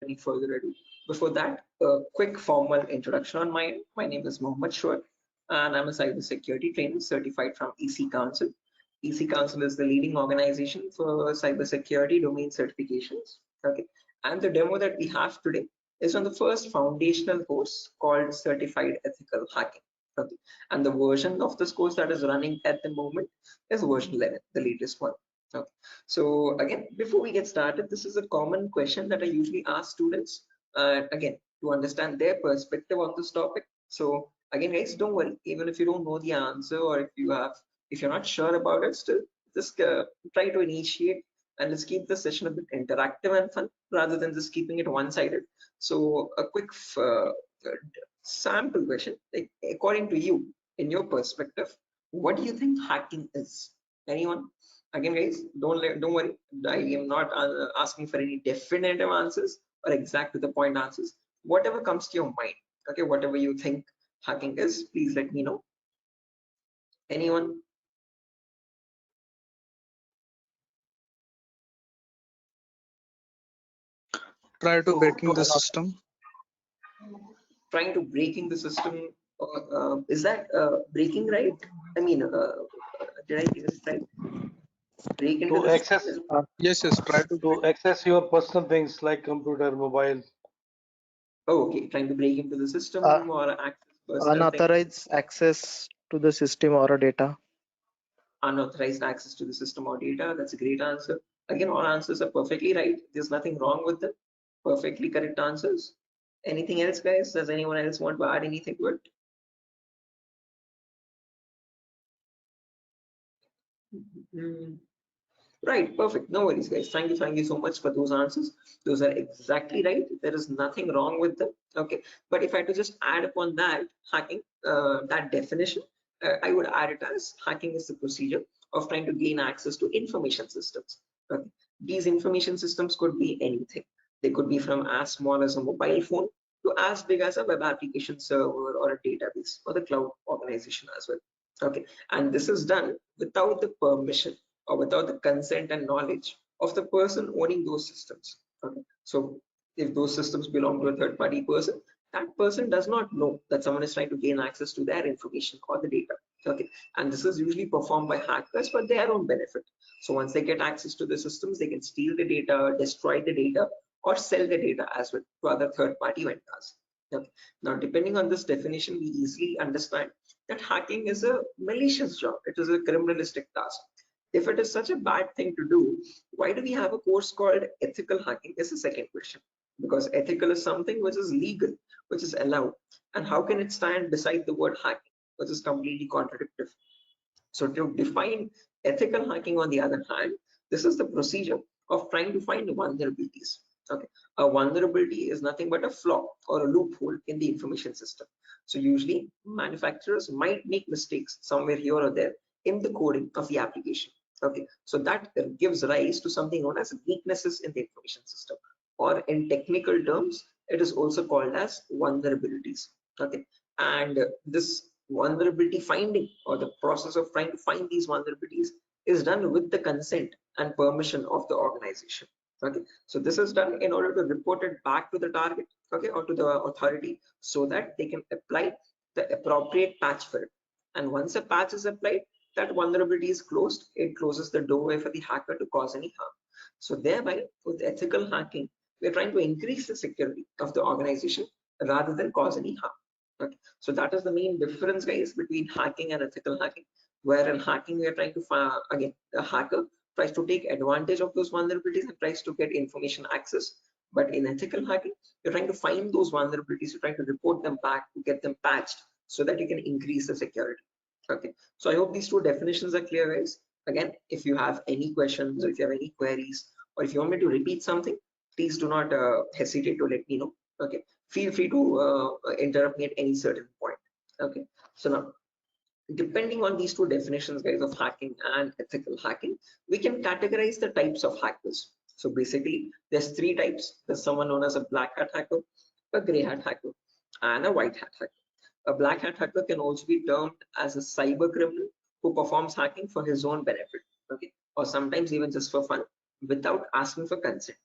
any further ado, before that, a quick formal introduction on my end. My name is Mohammed Shoaib, and I'm a cybersecurity trainer certified from EC Council. EC Council is the leading organization for cybersecurity domain certifications. Okay, and the demo that we have today is on the first foundational course called Certified Ethical Hacking. Okay, and the version of this course that is running at the moment is version 11, the latest one. Okay. So again, before we get started, this is a common question that I usually ask students, again, to understand their perspective on this topic. So again, guys, don't worry, even if you don't know the answer, or if you're not sure about it, still just try to initiate, and let's keep the session a bit interactive and fun rather than just keeping it one-sided. So a quick sample question, like, according to you, in your perspective, what do you think hacking is? Anyone? Again, guys, don't worry, I am not asking for any definitive answers or exact to the point answers. Whatever comes to your mind, okay, whatever you think hacking is, please let me know. Anyone? Try to breaking the system. Trying to breaking the system, is that breaking, right? I mean, did I get it right? Break into To the access system? Yes, try to to access your personal things like computer, mobile. Oh, okay, trying to break into the Uh, system or access personal things. Unauthorized access to the system or data. Unauthorized access to the system or data. That's a great answer. Again, all answers are perfectly right. There's nothing wrong with them. Perfectly correct answers. Anything else, guys? Does anyone else want to add anything to it? Right, perfect. No worries, guys. Thank you so much for those answers. Those are exactly right. There is nothing wrong with them. Okay, but if I had to just add upon that hacking, that definition, I would add it as hacking is the procedure of trying to gain access to information systems. Okay, these information systems could be anything. They could be from as small as a mobile phone to as big as a web application server or a database or the cloud organization as well. Okay, and this is done without the permission or without the consent and knowledge of the person owning those systems. Okay, so if those systems belong to a third party person, that person does not know that someone is trying to gain access to their information or the data. Okay, and this is usually performed by hackers for their own benefit. So once they get access to the systems, they can steal the data, destroy the data, or sell the data as well to other third party vendors. Okay. Now, depending on this definition, we easily understand that hacking is a malicious job. It is a criminalistic task. If it is such a bad thing to do, why do we have a course called ethical hacking? Is the second question. Because ethical is something which is legal, which is allowed. And how can it stand beside the word hacking, which is completely contradictory? So to define ethical hacking, on the other hand, this is the procedure of trying to find vulnerabilities. Okay, a vulnerability is nothing but a flaw or a loophole in the information system. So usually manufacturers might make mistakes somewhere here or there in the coding of the application. Okay, so that gives rise to something known as weaknesses in the information system, or in technical terms, it is also called as vulnerabilities. Okay, and this vulnerability finding, or the process of trying to find these vulnerabilities, is done with the consent and permission of the organization. Okay, so this is done in order to report it back to the target, okay, or to the authority, so that they can apply the appropriate patch for it. And once a patch is applied, that vulnerability is closed. It closes the doorway for the hacker to cause any harm. So thereby, with ethical hacking, we're trying to increase the security of the organization rather than cause any harm. Okay, so that is the main difference, guys, between hacking and ethical hacking. Where in hacking, we are trying to find, again, the hacker tries to take advantage of those vulnerabilities and tries to get information access. But in ethical hacking, you're trying to find those vulnerabilities, you're trying to report them back to get them patched so that you can increase the security. Okay, so I hope these two definitions are clear, guys. Again, if you have any questions, or if you have any queries, or if you want me to repeat something, please do not hesitate to let me know. Okay, feel free to interrupt me at any certain point. Okay, so now, depending on these two definitions, guys, of hacking and ethical hacking, we can categorize the types of hackers. So basically, there's three types. There's someone known as a black hat hacker, a gray hat hacker, and a white hat hacker. A black hat hacker can also be termed as a cyber criminal who performs hacking for his own benefit, okay, or sometimes even just for fun, without asking for consent.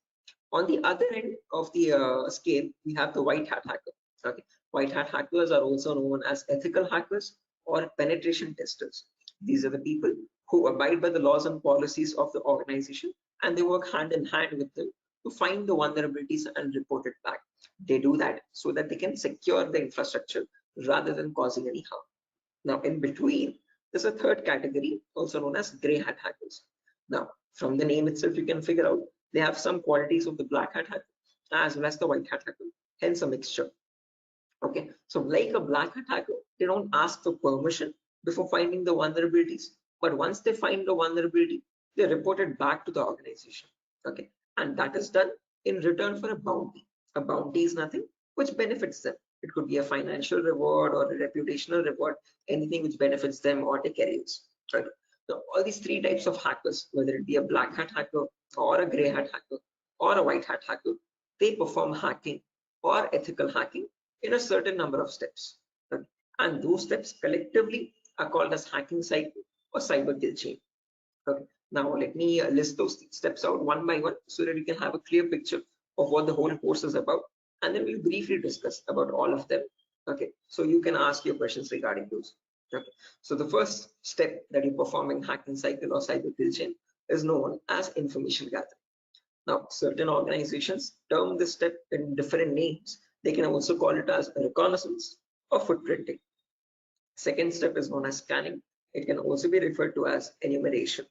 On the other end of the scale, we have the white hat hacker. Okay, white hat hackers are also known as ethical hackers or penetration testers. These are the people who abide by the laws and policies of the organization, and they work hand in hand with them to find the vulnerabilities and report it back. They do that so that they can secure the infrastructure rather than causing any harm. Now, in between, there's a third category, also known as gray hat hackers. Now, from the name itself, you can figure out they have some qualities of the black hat hacker as well as the white hat hacker, hence a mixture. Okay, so like a black hat hacker, they don't ask for permission before finding the vulnerabilities, but once they find the vulnerability, they report it back to the organization. Okay, and that is done in return for a bounty. A bounty is nothing which benefits them. It could be a financial reward or a reputational reward, anything which benefits them or their careers. Right. So all these three types of hackers, whether it be a black hat hacker or a gray hat hacker or a white hat hacker, they perform hacking or ethical hacking in a certain number of steps. Okay. And those steps collectively are called as hacking cycle or cyber kill chain. Okay. Now let me list those steps out one by one so that we can have a clear picture of what the whole course is about, and then we'll briefly discuss about all of them. Okay, so you can ask your questions regarding those. Okay, so the first step that you perform in hacking cycle or cyber kill chain is known as information gathering. Now, certain organizations term this step in different names. They can also call it as reconnaissance or footprinting. Second step is known as scanning. It can also be referred to as enumeration.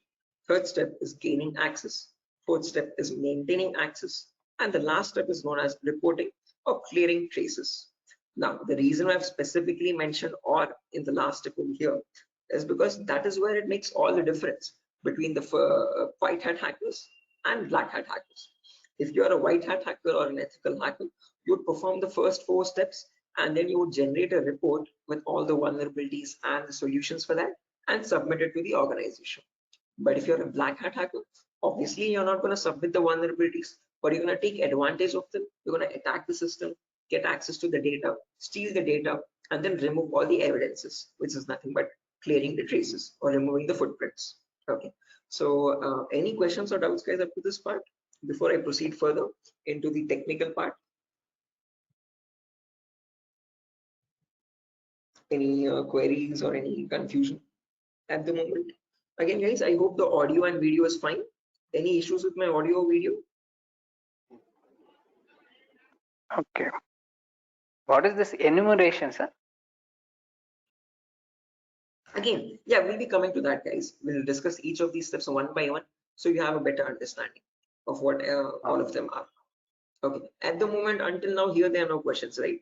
Third step is gaining access. Fourth step is maintaining access. And the last step is known as reporting or clearing traces. Now, the reason I've specifically mentioned "or" in the last step over here is because that is where it makes all the difference between the white hat hackers and black hat hackers. If you are a white hat hacker or an ethical hacker, you would perform the first 4 steps and then you would generate a report with all the vulnerabilities and the solutions for that and submit it to the organization. But if you're a black hat hacker, obviously you're not going to submit the vulnerabilities, but you're going to take advantage of them. You're going to attack the system, get access to the data, steal the data, and then remove all the evidences, which is nothing but clearing the traces or removing the footprints. Okay, so any questions or doubts, guys, up to this part before I proceed further into the technical part? Any queries or any confusion at the moment? Again, guys, I hope the audio and video is fine. Any issues with my audio or video? Okay. What is this enumeration, sir? Again, yeah, we'll be coming to that, guys. We'll discuss each of these steps one by one so you have a better understanding of what all of them are. Okay, at the moment, until now, here there are no questions, right?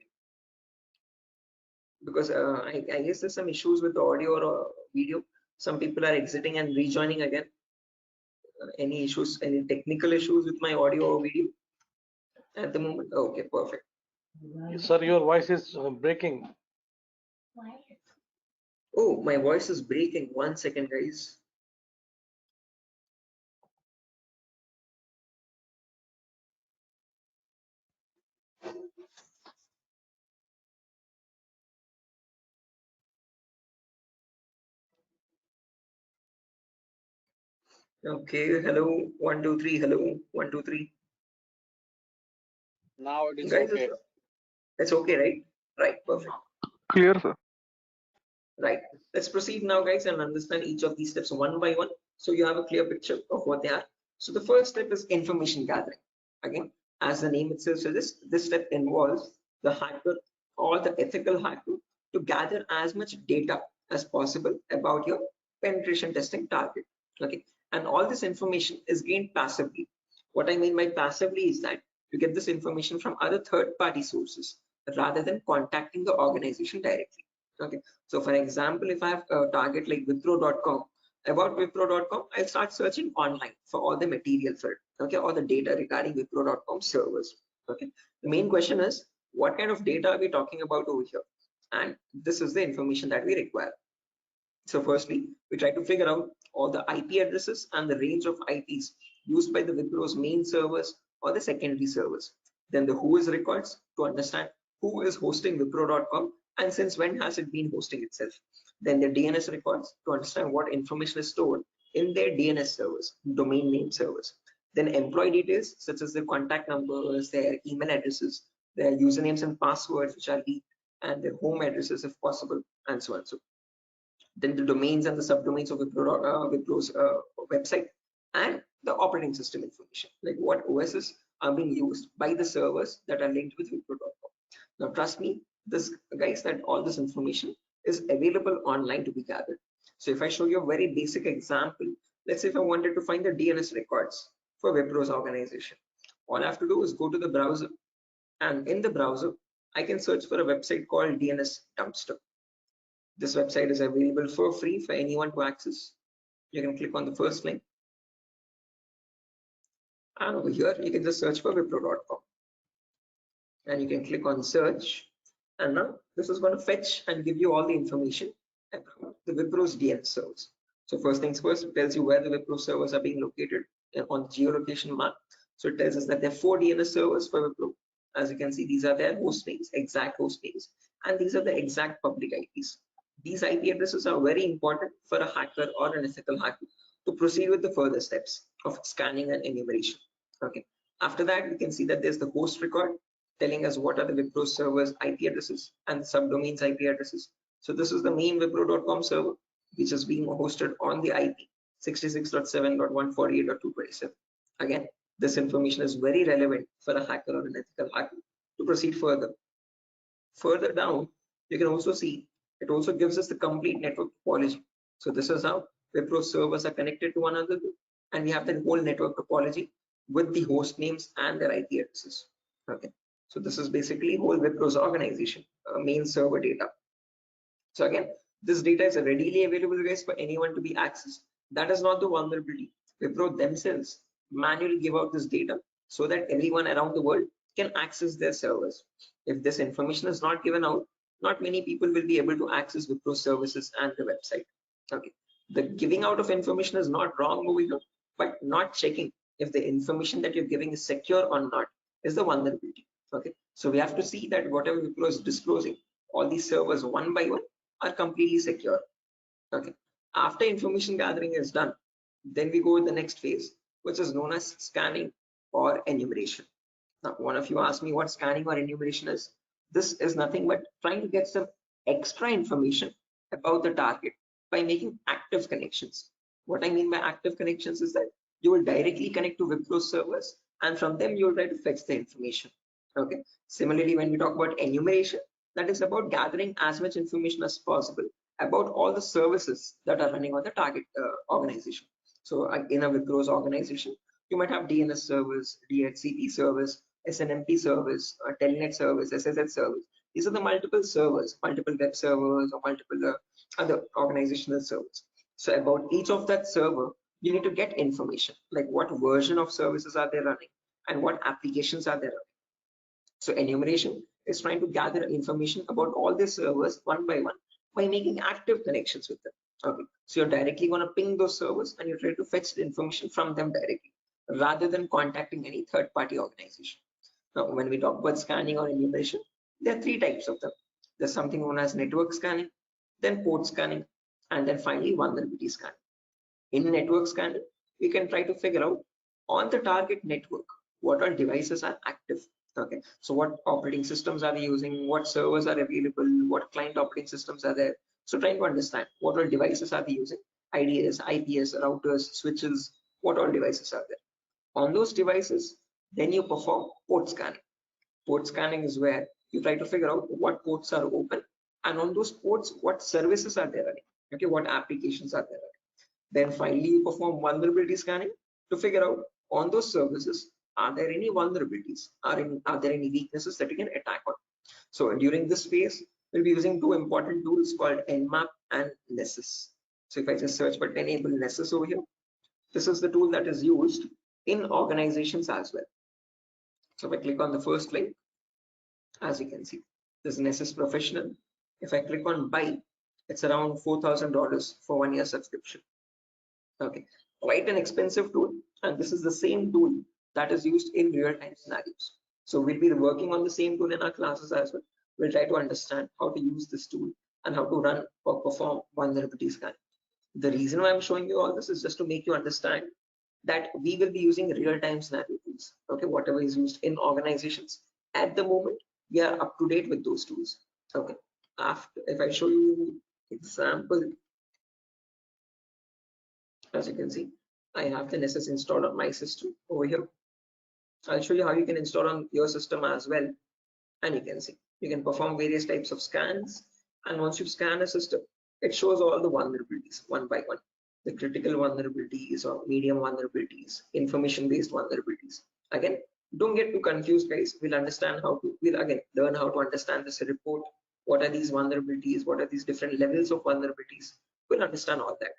Because I guess there's some issues with the audio or video. Some people are exiting and rejoining again. Any issues, any technical issues with my audio or video at the moment? Okay, perfect. Sir, your voice is breaking. Oh, my voice is breaking. 1 second, guys. Okay, hello, 1 2 3, hello, 1 2 3. Now it is Guys, okay. it's okay, right? Right, perfect. Clear, sir. Right, let's proceed now, guys, and understand each of these steps one by one so you have a clear picture of what they are. So the first step is information gathering. Again, as the name itself suggests, this step involves the hacker or the ethical hacker to gather as much data as possible about your penetration testing target. Okay, and all this information is gained passively. What I mean by passively is that you get this information from other third-party sources rather than contacting the organization directly. Okay, so for example, if I have a target like Wipro.com, about Wipro.com, I'll start searching online for all the material for it, okay, all the data regarding Wipro.com servers. Okay, the main question is, what kind of data are we talking about over here? And this is the information that we require. So firstly, we try to figure out all the IP addresses and the range of IPs used by the Wipro's main servers or the secondary servers. Then the who is records to understand who is hosting Wipro.com and since when has it been hosting itself. Then the DNS records to understand what information is stored in their DNS servers, domain name servers. Then employee details such as their contact numbers, their email addresses, their usernames and passwords which are leaked, and their home addresses if possible, and so on. So then the domains and the subdomains of Wipro's website, and the operating system information, like what OSs are being used by the servers that are linked with Wipro.com. Now trust me, this guys, that all this information is available online to be gathered. So if I show you a very basic example, let's say if I wanted to find the DNS records for Wipro's organization, all I have to do is go to the browser, and in the browser I can search for a website called DNS Dumpster. This website is available for free for anyone to access. You can click on the first link, and over here you can just search for Wipro.com, and you can click on search, and now this is going to fetch and give you all the information about the Wipro's DNS servers. So first things first, it tells you where the Wipro servers are being located on the geolocation map. So it tells us that there are 4 DNS servers for Wipro. As you can see, these are their host names, exact host names, and these are the exact public IPs. These IP addresses are very important for a hacker or an ethical hacker to proceed with the further steps of scanning and enumeration. Okay. After that, we can see that there's the host record telling us what are the Wipro servers IP addresses and subdomains IP addresses. So this is the main Wipro.com server, which is being hosted on the IP 66.7.148.227. Again, this information is very relevant for a hacker or an ethical hacker to proceed further. Further down, you can also see it also gives us the complete network topology. So this is how Wipro servers are connected to one another, and we have the whole network topology with the host names and their IP addresses. Okay, so this is basically whole Wipro's organization main server data. So again, this data is readily available, guys, for anyone to be accessed. That is not the vulnerability. Wipro themselves manually give out this data so that everyone around the world can access their servers. If this information is not given out, not many people will be able to access Wipro services and the website. Okay, the giving out of information is not wrong over here, but not checking if the information that you're giving is secure or not is the vulnerability. Okay, so we have to see that whatever Wipro is disclosing, all these servers one by one are completely secure. Okay, after information gathering is done, then we go to the next phase, which is known as scanning or enumeration. Now, one of you asked me what scanning or enumeration is. This is nothing but trying to get some extra information about the target by making active connections. What I mean by active connections is that you will directly connect to Wipro servers, and from them you will try to fetch the information. Okay. Similarly, when we talk about enumeration, that is about gathering as much information as possible about all the services that are running on the target organization. So in a Wipro's organization, you might have DNS servers, DHCP servers, SNMP servers, Telnet servers, SSH servers. These are the multiple servers, multiple web servers, or multiple other organizational servers. So about each of that server, you need to get information, like what version of services are they running and what applications are they running. So enumeration is trying to gather information about all these servers one by one by making active connections with them. Okay, so you're directly going to ping those servers and you try to fetch the information from them directly rather than contacting any third-party organization. Now, when we talk about scanning or enumeration, there are 3 types of them. There's something known as network scanning, then port scanning, and then finally vulnerability scanning. In network scanning, we can try to figure out on the target network what all devices are active. Okay, so what operating systems are they using, what servers are available, what client operating systems are there. So trying to understand what all devices are they using, IDS, IPS, routers, switches, what all devices are there. On those devices, then you perform port scanning. Port scanning is where you try to figure out what ports are open, and on those ports, what services are there running. Okay, what applications are there running. Then finally, you perform vulnerability scanning to figure out on those services, are there any vulnerabilities? Are there any weaknesses that you can attack on? So during this phase, we'll be using 2 important tools called Nmap and Nessus. So if I just search for enable Nessus over here, this is the tool that is used in organizations as well. So if I click on the first link, as you can see, this is Nessus Professional. If I click on buy, it's around $4,000 for 1 year subscription. Okay, quite an expensive tool, and this is the same tool that is used in real-time scenarios. So we'll be working on the same tool in our classes as well. We'll try to understand how to use this tool and how to run or perform vulnerability scanning. The reason why I'm showing you all this is just to make you understand that we will be using real-time scenario tools. Okay, whatever is used in organizations at the moment, we are up to date with those tools. Okay, after if I show you example, as you can see, I have the Nessus installed on my system over here. I'll show you how you can install on your system as well, and you can see you can perform various types of scans, and once you scan a system, it shows all the vulnerabilities one by one, the critical vulnerabilities or medium vulnerabilities, information based vulnerabilities. Again, don't get too confused, guys. We'll again learn how to understand this report. What are these vulnerabilities? What are these different levels of vulnerabilities? We'll understand all that.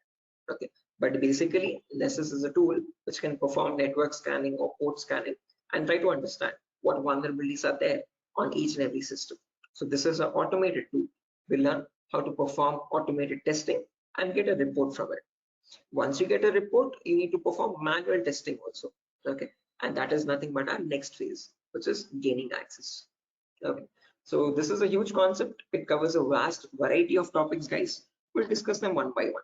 Okay, but basically Nessus is a tool which can perform network scanning or port scanning and try to understand what vulnerabilities are there on each and every system. So this is an automated tool. We'll learn how to perform automated testing and get a report from it. Once you get a report, you need to perform manual testing also. Okay, and that is nothing but our next phase, which is gaining access. Okay, so this is a huge concept. It covers a vast variety of topics, guys. We'll discuss them one by one.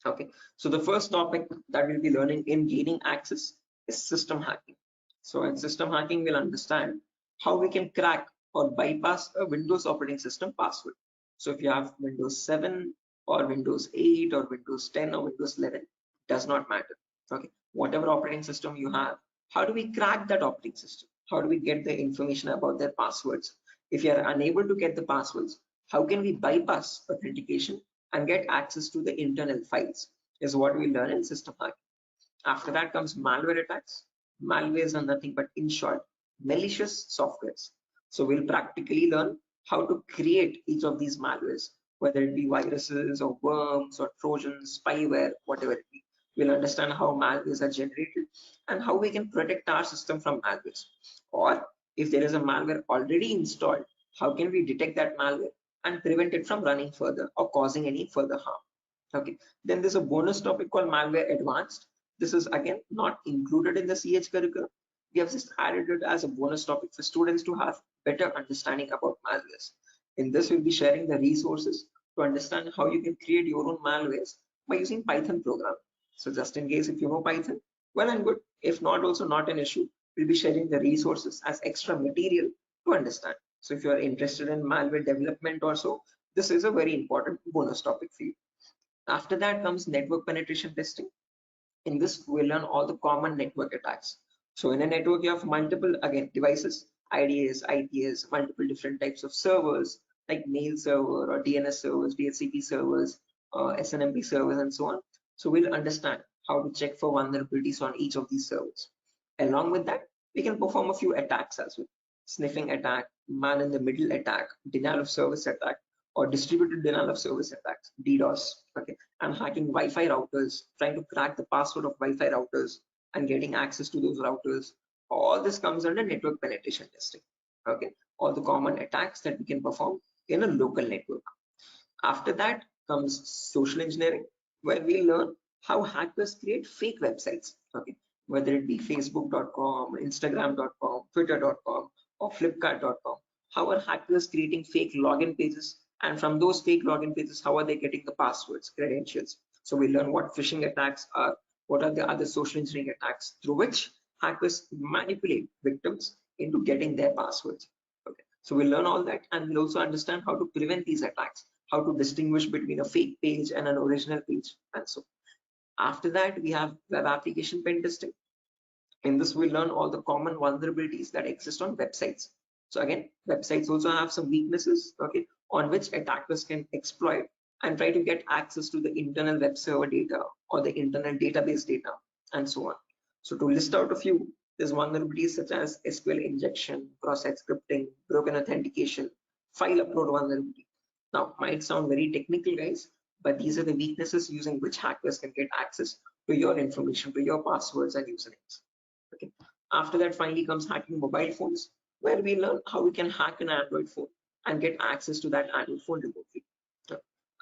Okay, so the first topic that we'll be learning in gaining access is system hacking. So in system hacking, we'll understand how we can crack or bypass a Windows operating system password. So if you have Windows 7 or Windows 8 or Windows 10 or Windows 11, does not matter. Okay, whatever operating system you have, how do we crack that operating system? How do we get the information about their passwords? If you are unable to get the passwords, how can we bypass authentication and get access to the internal files, is what we learn in system hacking. After that comes malware attacks. Malwares are nothing but, in short, malicious softwares. So we'll practically learn how to create each of these malwares, whether it be viruses or worms or trojans, spyware, whatever it be. We'll understand how malwares are generated and how we can protect our system from malwares. Or if there is a malware already installed, how can we detect that malware and prevent it from running further or causing any further harm. Okay, then there's a bonus topic called malware advanced. This is again not included in the CH curriculum. We have just added it as a bonus topic for students to have better understanding about malwares. In this, we'll be sharing the resources to understand how you can create your own malwares by using Python program. So just in case if you know Python, well and good. If not, also not an issue. We'll be sharing the resources as extra material to understand. So if you are interested in malware development or so, this is a very important bonus topic for you. After that comes network penetration testing. In this, we'll learn all the common network attacks. So in a network, you have multiple, again, devices, IDS, IPS, multiple different types of servers like mail server or DNS servers, DHCP servers, SNMP servers, and so on. So we'll understand how to check for vulnerabilities on each of these servers. Along with that, we can perform a few attacks as well. Sniffing attack, man in the middle attack, denial of service attack, or distributed denial of service attacks, DDoS. Okay, and hacking Wi-Fi routers, trying to crack the password of Wi-Fi routers and getting access to those routers. All this comes under network penetration testing. Okay, all the common attacks that we can perform in a local network. After that comes social engineering, where we learn how hackers create fake websites. Okay, whether it be facebook.com, instagram.com, twitter.com, or flipkart.com. How are hackers creating fake login pages, and from those fake login pages, how are they getting the passwords, credentials? So we learn what phishing attacks are, what are the other social engineering attacks through which hackers manipulate victims into getting their passwords. Okay, so we'll learn all that, and we'll also understand how to prevent these attacks, how to distinguish between a fake page and an original page, and so. After that, we have web application pen testing. In this, we'll learn all the common vulnerabilities that exist on websites. So again, websites also have some weaknesses, okay, on which attackers can exploit and try to get access to the internal web server data or the internal database data, and so on. So to list out a few, there's vulnerabilities such as SQL injection, cross-site scripting, broken authentication, file upload vulnerability. Now, might sound very technical, guys, but these are the weaknesses using which hackers can get access to your information, to your passwords and usernames. Okay. After that, finally comes hacking mobile phones, where we learn how we can hack an Android phone and get access to that Android phone remotely.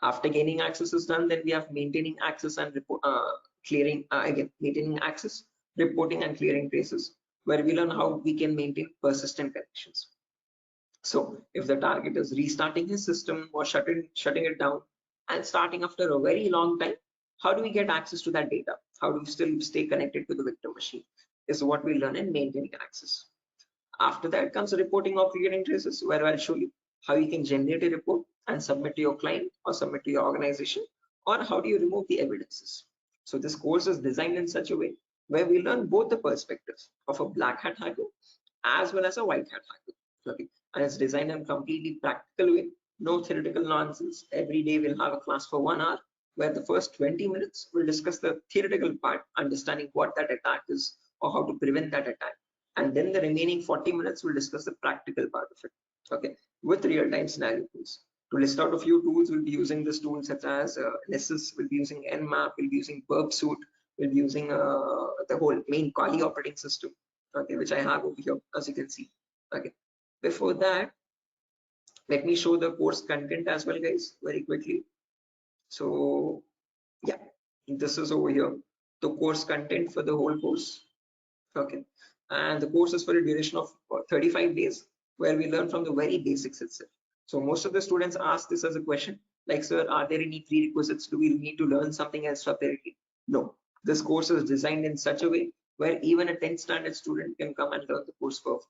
After gaining access is done, then we have maintaining access and maintaining access, reporting and clearing traces, where we learn how we can maintain persistent connections. So if the target is restarting his system or shutting it down and starting after a very long time, how do we get access to that data? How do you still stay connected to the victim machine is what we learn in maintaining access. After that comes reporting of creating traces, where I'll show you how you can generate a report and submit to your client or submit to your organization, or how do you remove the evidences. So this course is designed in such a way where we learn both the perspectives of a black hat hacker as well as a white hat hacker. Okay. And it's designed in a completely practical way, no theoretical nonsense. Every day we'll have a class for 1 hour where the first 20 minutes we'll discuss the theoretical part, understanding what that attack is or how to prevent that attack. And then the remaining 40 minutes we'll discuss the practical part of it, okay, with real-time scenario tools. To list out a few tools, we'll be using this tool such as Nessus, we'll be using Nmap, we'll be using Burp Suite, we'll be using the whole main Kali operating system, okay, which I have over here, as you can see. Okay. Before that, let me show the course content as well, guys, very quickly. So yeah, this is over here, the course content for the whole course. Okay, and the course is for a duration of 35 days, where we learn from the very basics itself. So most of the students ask this as a question, like, sir, are there any prerequisites? Do we need to learn something else separately? No, this course is designed in such a way where even a 10th standard student can come and learn the course for,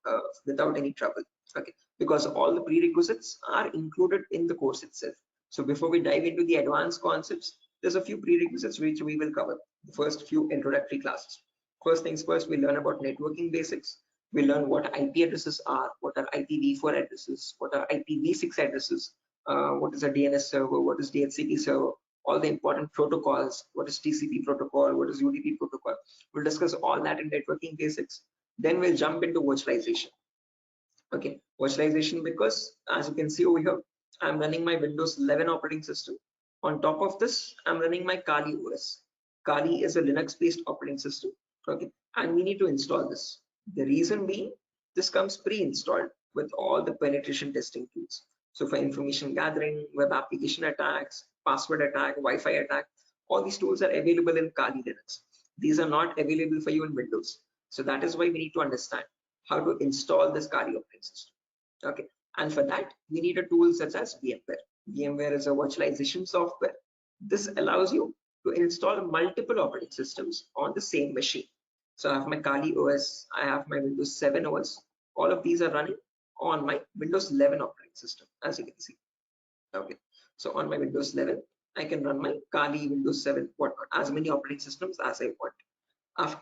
without any trouble. Okay, because all the prerequisites are included in the course itself. So before we dive into the advanced concepts, there's a few prerequisites which we will cover. The first few introductory classes. First things first, we learn about networking basics. We learn what IP addresses are, what are IPv4 addresses, what are IPv6 addresses, what is a DNS server, what is DHCP server, all the important protocols, what is TCP protocol, what is UDP protocol. We'll discuss all that in networking basics. Then we'll jump into virtualization. Okay, virtualization, because as you can see over here, I'm running my Windows 11 operating system. On top of this, I'm running my Kali OS. Kali is a Linux-based operating system. Okay, and we need to install this. The reason being, this comes pre-installed with all the penetration testing tools. So for information gathering, web application attacks, password attack, Wi-Fi attack, all these tools are available in Kali Linux. These are not available for you in Windows. So that is why we need to understand how to install this Kali operating system. Okay, and for that we need a tool such as VMware. VMware is a virtualization software. This allows you to install multiple operating systems on the same machine. So I have my Kali OS, I have my Windows 7 OS. All of these are running on my Windows 11 operating system, as you can see. Okay, so on my Windows 11, I can run my Kali, Windows 7, whatnot, as many operating systems as I want.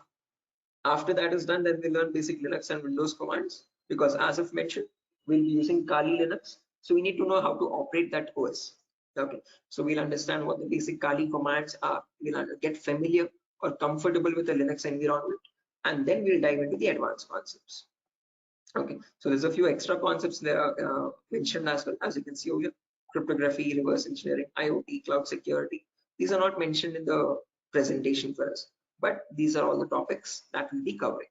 After that is done, then we learn basic Linux and Windows commands, because as I've mentioned, we'll be using Kali Linux. So we need to know how to operate that OS. Okay, so we'll understand what the basic Kali commands are. We'll get familiar or comfortable with the Linux environment, and then we'll dive into the advanced concepts. Okay, so there's a few extra concepts there mentioned as well, as you can see over here: cryptography, reverse engineering, IoT, cloud security. These are not mentioned in the presentation for us, but these are all the topics that we'll be covering.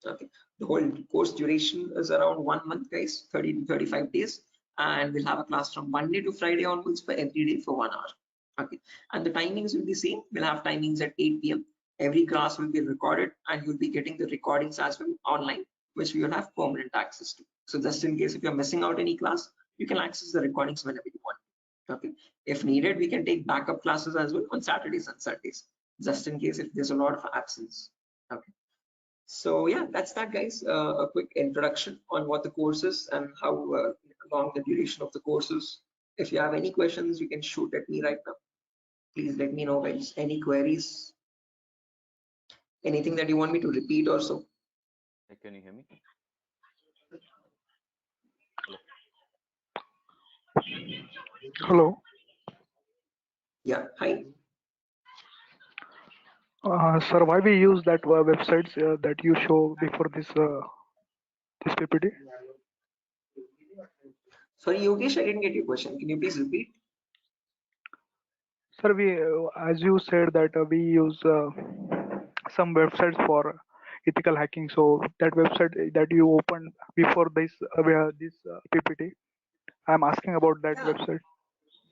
Okay, the whole course duration is around 1 month, guys, 30 to 35 days, and we'll have a class from Monday to Friday onwards for every day for 1 hour. Okay, and the timings will be same. We'll have timings at 8 p.m. Every class will be recorded, and you'll be getting the recordings as well online, which we will have permanent access to. So just in case if you're missing out any class, you can access the recordings whenever you want. Okay, if needed, we can take backup classes as well on Saturdays and Sundays, just in case if there's a lot of absence. Okay, so yeah, that's that, guys. A quick introduction on what the course is and how long the duration of the course is. If you have any questions, you can shoot at me right now. Please let me know, guys. Any queries, anything that you want me to repeat or so. Can you hear me? Hello. Yeah, hi. Sir, why we use that websites that you show before this PPT? Sorry, Yogesh, I didn't get your question. Can you please repeat? Sir, we as you said that we use some websites for ethical hacking. So that website that you opened before this PPT, I'm asking about that Yeah, website.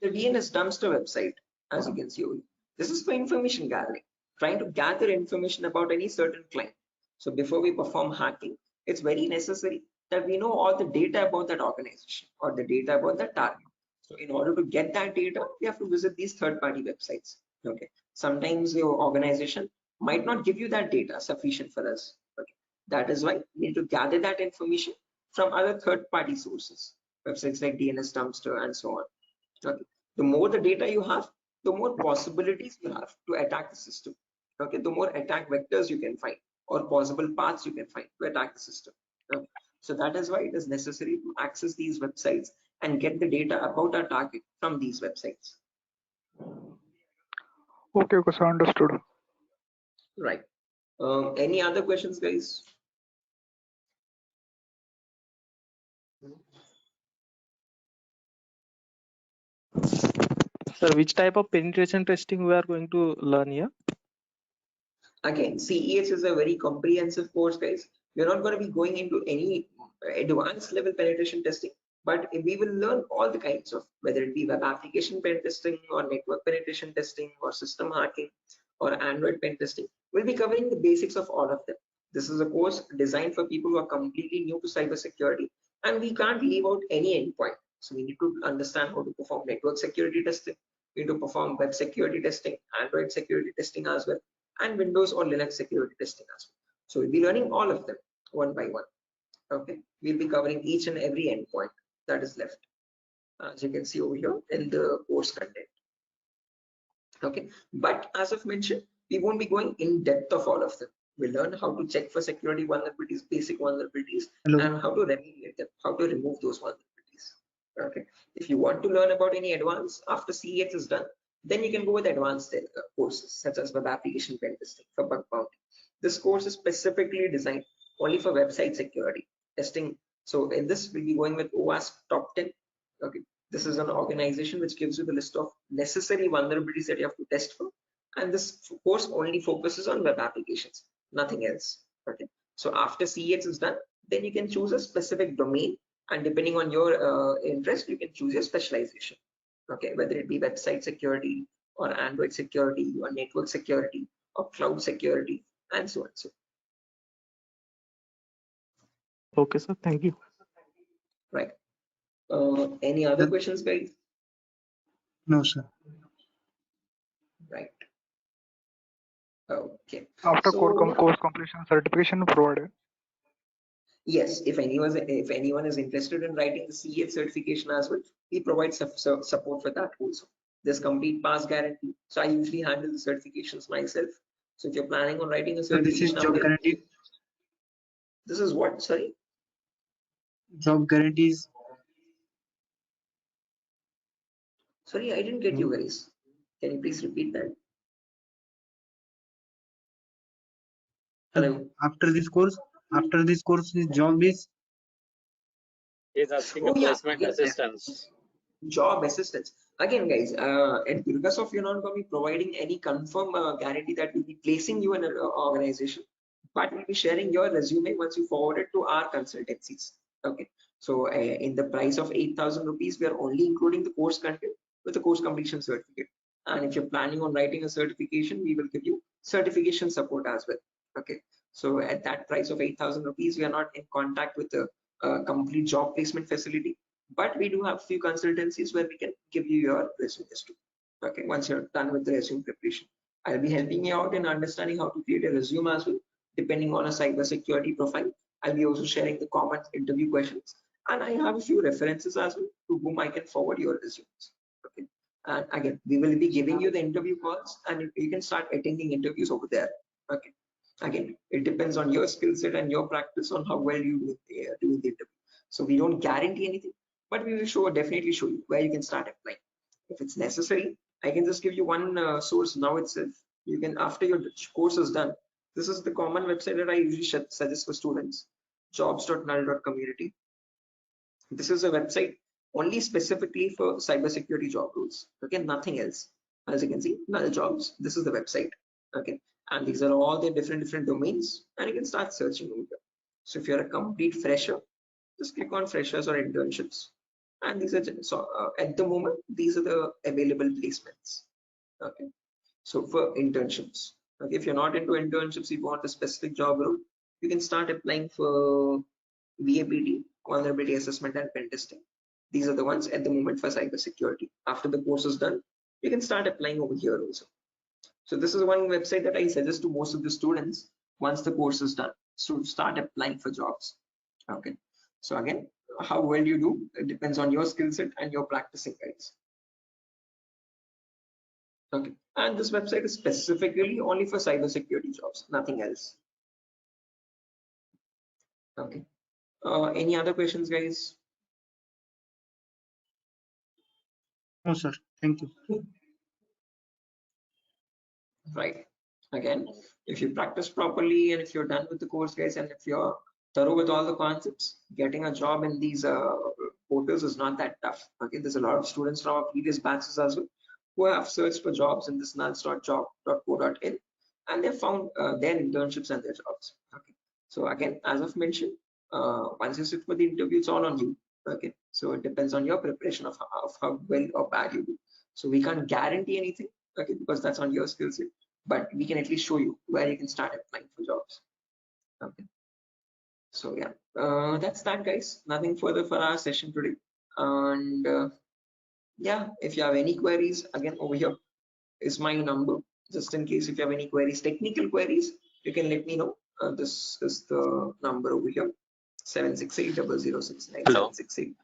the DNS dumpster website, as you can see over here. This is for information gathering, trying to gather information about any certain client. So before we perform hacking, it's very necessary that we know all the data about that organization or the data about that target. So in order to get that data, we have to visit these third-party websites. Okay. Sometimes your organization might not give you that data sufficient for us. Okay. That is why we need to gather that information from other third-party sources, websites like DNS Dumpster and so on. Okay. The more the data you have, the more possibilities you have to attack the system. Okay. The more attack vectors you can find or possible paths you can find to attack the system. Okay. So that is why it is necessary to access these websites and get the data about our target from these websites. Okay, okay, so understood. Right. Any other questions, guys? Sir, which type of penetration testing we are going to learn here? Again, CEH is a very comprehensive course, guys. We're not going to be going into any advanced level penetration testing, but we will learn all the kinds of, whether it be web application pen testing or network penetration testing or system hacking or Android pen testing. We'll be covering the basics of all of them. This is a course designed for people who are completely new to cybersecurity, and we can't leave out any endpoint. So we need to understand how to perform network security testing. We need to perform web security testing, Android security testing as well, and Windows or Linux security testing as well. So we'll be learning all of them one by one. Okay, we'll be covering each and every endpoint that is left, as you can see over here in the course content. Okay, but as I've mentioned, we won't be going in depth of all of them. We'll learn how to check for security vulnerabilities, basic vulnerabilities, and how to remediate them, how to remove those vulnerabilities. Okay, if you want to learn about any advanced after CEX is done, then you can go with advanced courses such as web application pen testing for bug bounty. This course is specifically designed only for website security testing. So in this, we'll be going with OWASP Top 10. Okay, this is an organization which gives you the list of necessary vulnerabilities that you have to test for, and this course only focuses on web applications, nothing else. Okay, so after CEX is done, then you can choose a specific domain, and depending on your interest, you can choose your specialization. Okay, whether it be website security or Android security or network security or cloud security and so on. So Okay, sir. Thank you. right. Any other questions, guys? No, sir. Right. Okay. After So course completion, certification provided. yes, if anyone is interested in writing the CEH certification as well, we provide support for that also. There's complete pass guarantee. So I usually handle the certifications myself. So if you're planning on writing a So this is certification, job guarantee. this is what? Sorry. Job guarantees. Sorry, I didn't get you guys. Can you please repeat that? Hello. After this course, his job is. He's asking a Oh yeah, placement yes, assistance. job assistance. Again, guys, at Durga Soft, you're not going to be providing any confirm guarantee that we'll be placing you in an organization, but we'll be sharing your resume once you forward it to our consultancies. Okay. So in the price of 8,000 rupees, we are only including the course content with the course completion certificate. And if you're planning on writing a certification, we will give you certification support as well. Okay. So at that price of 8,000 rupees, we are not in contact with the complete job placement facility, but we do have few consultancies where we can give you your resumes too. Okay, once you're done with the resume preparation, I'll be helping you out in understanding how to create a resume as well, depending on a cybersecurity profile. I'll be also sharing the common interview questions, and I have a few references as well to whom I can forward your resumes. Okay, and again, we will be giving you the interview calls, and you can start attending interviews over there. Okay, again, it depends on your skill set and your practice on how well you do the interview. So we don't guarantee anything, but we will definitely show you where you can start applying. If it's necessary, I can just give you one source now itself. You can, after your course is done, this is the common website that I usually suggest for students, jobs.null.community. This is a website only specifically for cybersecurity job roles. Okay, nothing else. As you can see, null jobs. This is the website. Okay, and these are all the different domains, and you can start searching over here. So if you're a complete fresher, just click on freshers or internships, and these are at the moment these are the available placements. Okay, so for internships, okay, if you're not into internships, you want a specific job role, you can start applying for VAPT, vulnerability assessment and pen testing. These are the ones at the moment for cybersecurity. After the course is done, you can start applying over here also. So this is one website that I suggest to most of the students once the course is done, to start applying for jobs. Okay. So again, how well you do, it depends on your skill set and your practicing, guys. Okay. And this website is specifically only for cybersecurity jobs, nothing else. Okay. Any other questions, guys? No, sir. Thank you. Right. Again, if you practice properly and if you're done with the course, guys, and if you're thorough with all the concepts, getting a job in these portals is not that tough. Okay, there's a lot of students from our previous batches as well who have searched for jobs in this nuts.job.co.in and they found their internships and their jobs. Okay, so again, as I've mentioned, once you sit for the interview, it's all on you. Okay, so it depends on your preparation of how well or bad you do. So we can't guarantee anything, okay, because that's on your skill set, but we can at least show you where you can start applying for jobs. Okay, so yeah, that's that, guys. Nothing further for our session today. And yeah, if you have any queries, again, over here is my number, just in case if you have any queries, technical queries, you can let me know. This is the number over here, 7680069 Hello. 768.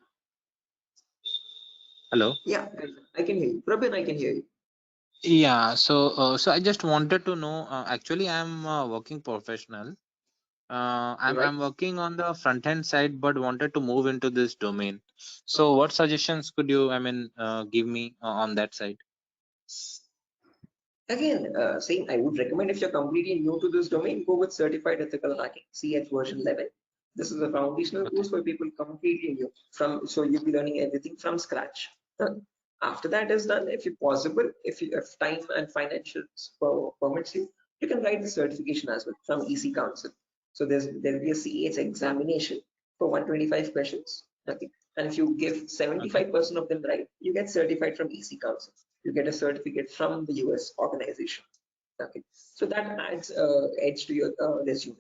Hello. Yeah, guys, I can hear you. Prabin, I can hear you. Yeah. So I just wanted to know. Actually, I'm a working professional. Right. I'm working on the front end side, but wanted to move into this domain. So, what suggestions could you, give me on that side? Again, same, I would recommend if you're completely new to this domain, go with Certified Ethical Hacking, CH version 11. This is a foundational Okay. course for people completely new. So you'll be learning everything from scratch. After that is done, if you possible, if time and financial permits you, you can write the certification as well from EC Council. So there'll be a CH examination for 125 questions. Okay. And if you give 75% of them right, you get certified from EC Council. You get a certificate from the US organization. Okay, so that adds edge to your resume.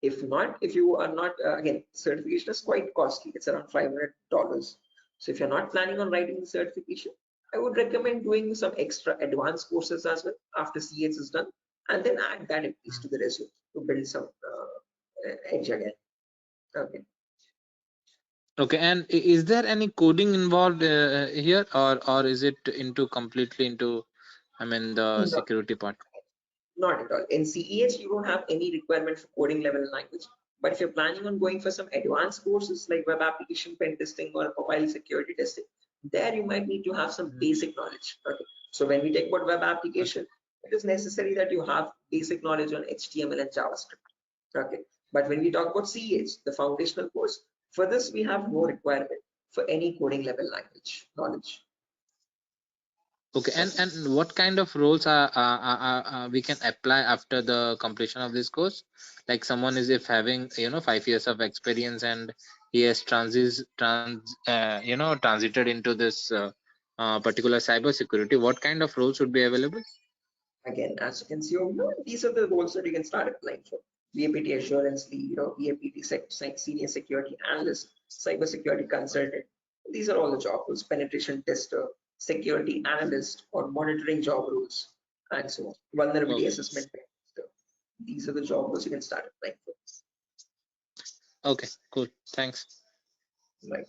If not, if you are not, again, certification is quite costly. It's around $500. So if you're not planning on writing the certification, I would recommend doing some extra advanced courses as well after CH is done, and then add that at least to the resume to build some edge again. Okay. Okay. And is there any coding involved here, or is it into completely into, the No, security part? not at all. In CEH, you don't have any requirement for coding level language. But if you're planning on going for some advanced courses like web application pen testing or mobile security testing, there you might need to have some basic knowledge. Okay. So when we talk about web application, it is necessary that you have basic knowledge on HTML and JavaScript. Okay. But when we talk about CEH, the foundational course, for this we have no requirement for any coding level language knowledge. Okay, and what kind of roles we can apply after the completion of this course? Like someone is if having 5 years of experience and he has transited into this particular cyber security, what kind of roles would be available? Again, as you can see over here, these are the roles that you can start applying for. VAPT assurance lead, VAPT senior security analyst, cyber security consultant. These are all the job roles. Penetration tester, security analyst, or monitoring job roles, and so on. Vulnerability Okay, assessment tester. These are the job roles you can start applying for. okay, cool. Thanks. Right.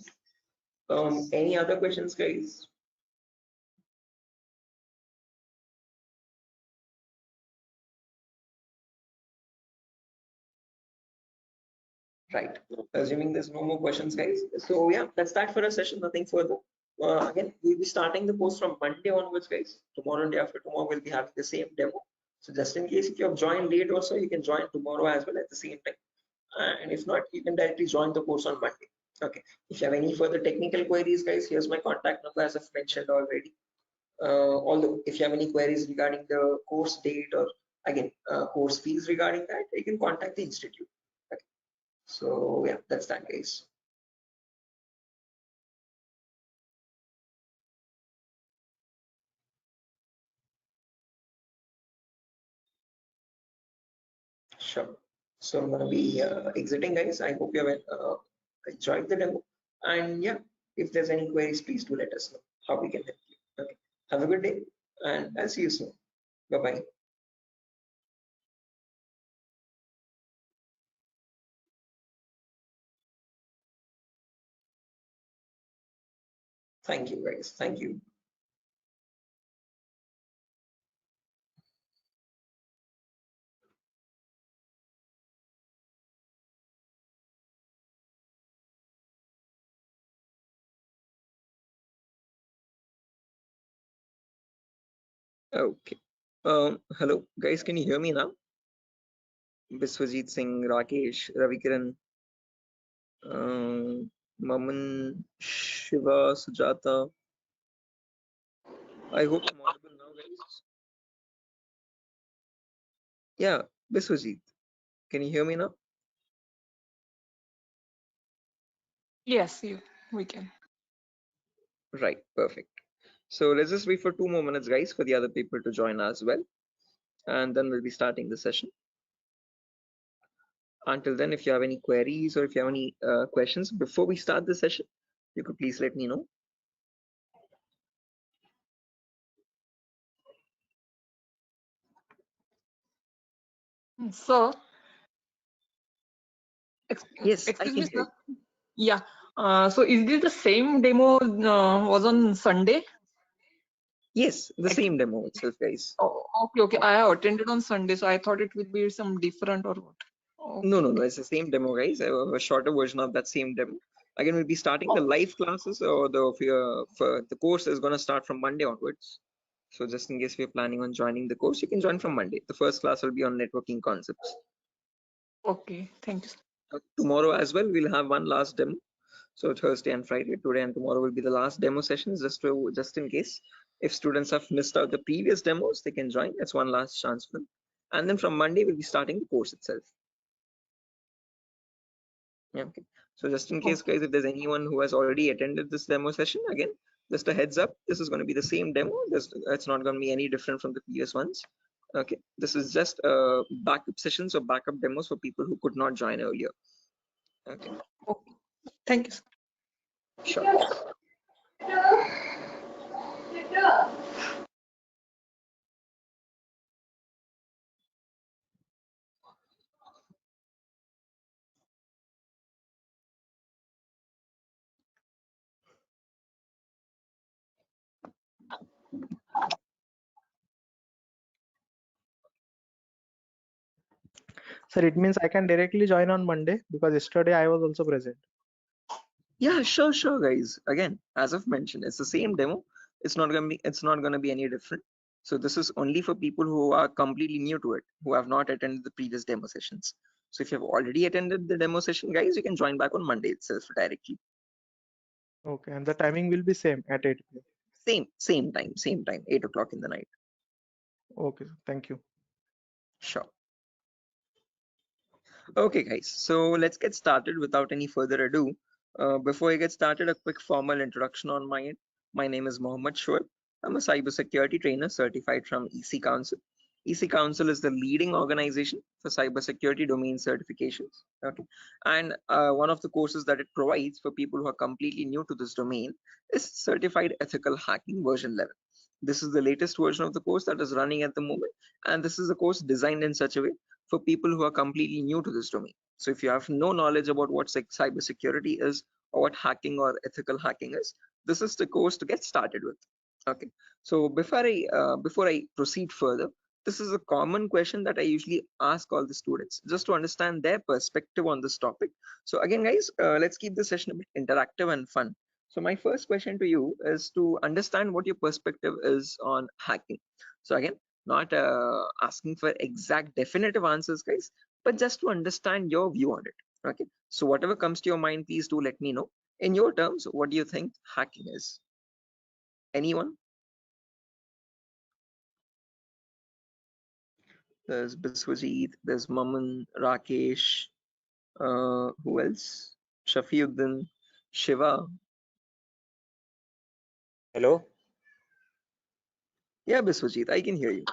Any other questions, guys? Right. Assuming there's no more questions, guys. So yeah, that's that for a session. Nothing further. Again, we'll be starting the course from Monday onwards, guys. Tomorrow and day after tomorrow, we'll be having the same demo. So just in case if you have joined late also, you can join tomorrow as well at the same time. And if not, you can directly join the course on Monday. Okay. If you have any further technical queries, guys, here's my contact number as I've mentioned already. Although if you have any queries regarding the course date or again course fees regarding that, you can contact the institute. Okay. So yeah, that's that, guys. Sure. So I'm gonna be exiting, guys. I hope you have enjoyed the demo. And yeah, if there's any queries, please do let us know how we can help you. Okay. Have a good day, and I'll see you soon. Bye bye. Thank you, guys. Thank you. Okay. Hello, guys. Can you hear me now? Biswajit Singh, Rakesh, Ravikiran, Maman, Shiva, Sujata. I hope I'm audible now, guys. Yeah, Biswajit. Can you hear me now? Yes, we can. Right, perfect. So let's just wait for 2 more minutes, guys, for the other people to join as well. And then we'll be starting the session. Until then, if you have any queries or if you have any questions before we start the session, you could please let me know. So, Yes, I excuse can me, hear sir. you. Yeah. So is this the same demo was on Sunday? Yes, the same demo itself, guys. Oh, okay. I have attended on Sunday, so I thought it would be some different or what. No, it's the same demo, guys. A shorter version of that same demo. Again, we'll be starting the live classes, or the course is going to start from Monday onwards. So just in case you're planning on joining the course, you can join from Monday. The first class will be on networking concepts. Okay, thank you, sir. Tomorrow as well, we'll have one last demo. So Thursday and Friday, today and tomorrow will be the last demo sessions, just in case if students have missed out the previous demos, they can join. That's one last chance for them. And then from Monday, we'll be starting the course itself. Yeah, okay. So just in case, guys, if there's anyone who has already attended this demo session, again, just a heads up, this is going to be the same demo. It's not going to be any different from the previous ones. Okay, this is just backup sessions or backup demos for people who could not join earlier. Okay. Okay. Thank you, sir. Sure. Sir, it means I can directly join on Monday because yesterday I was also present. Yeah, sure, guys. Again, as I've mentioned, it's the same demo. It's not gonna be any different. So this is only for people who are completely new to it, who have not attended the previous demo sessions. So if you have already attended the demo session, guys, you can join back on Monday itself directly. Okay, and the timing will be same at 8 p.m. Same time, 8 o'clock in the night. Okay, sir. Thank you. Sure. Okay, guys, so let's get started without any further ado. Before I get started, a quick formal introduction on my end. My name is Mohammed Shoaib. I'm a cybersecurity trainer certified from EC Council. EC Council is the leading organization for cybersecurity domain certifications. Okay, and one of the courses that it provides for people who are completely new to this domain is Certified Ethical Hacking version 11. This is the latest version of the course that is running at the moment, and this is a course designed in such a way for people who are completely new to this domain. So if you have no knowledge about what cybersecurity is or what hacking or ethical hacking is, this is the course to get started with. Okay. So before I proceed further, this is a common question that I usually ask all the students just to understand their perspective on this topic. So again, guys, let's keep this session a bit interactive and fun. So my first question to you is to understand what your perspective is on hacking. So again, not asking for exact definitive answers, guys, but just to understand your view on it. Okay, so whatever comes to your mind, please do let me know. In your terms, what do you think hacking is? Anyone? There's Biswajit, there's Maman, Rakesh, who else? Shafiuddin, Shiva. Hello. Yeah, Biswajit, I can hear you.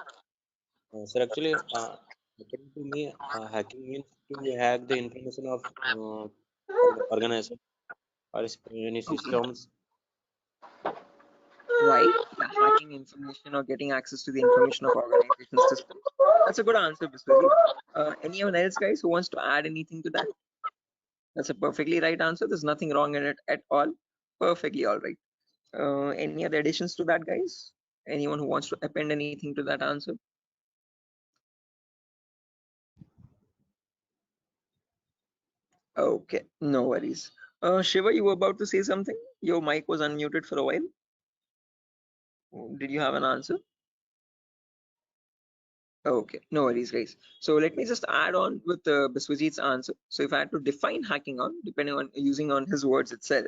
Sir, actually, according to me, hacking means to hack the information of organization or any systems. Right, yeah, hacking information or getting access to the information of organization systems. That's a good answer, Biswajit. Anyone else, guys, who wants to add anything to that? That's a perfectly right answer. There's nothing wrong in it at all. Perfectly all right. Any other additions to that, guys? Anyone who wants to append anything to that answer? Okay, no worries. Shiva, you were about to say something? Your mic was unmuted for a while. Did you have an answer? Okay, no worries, guys. So let me just add on with Biswajit's answer. So if I had to define hacking on, depending on using on his words itself,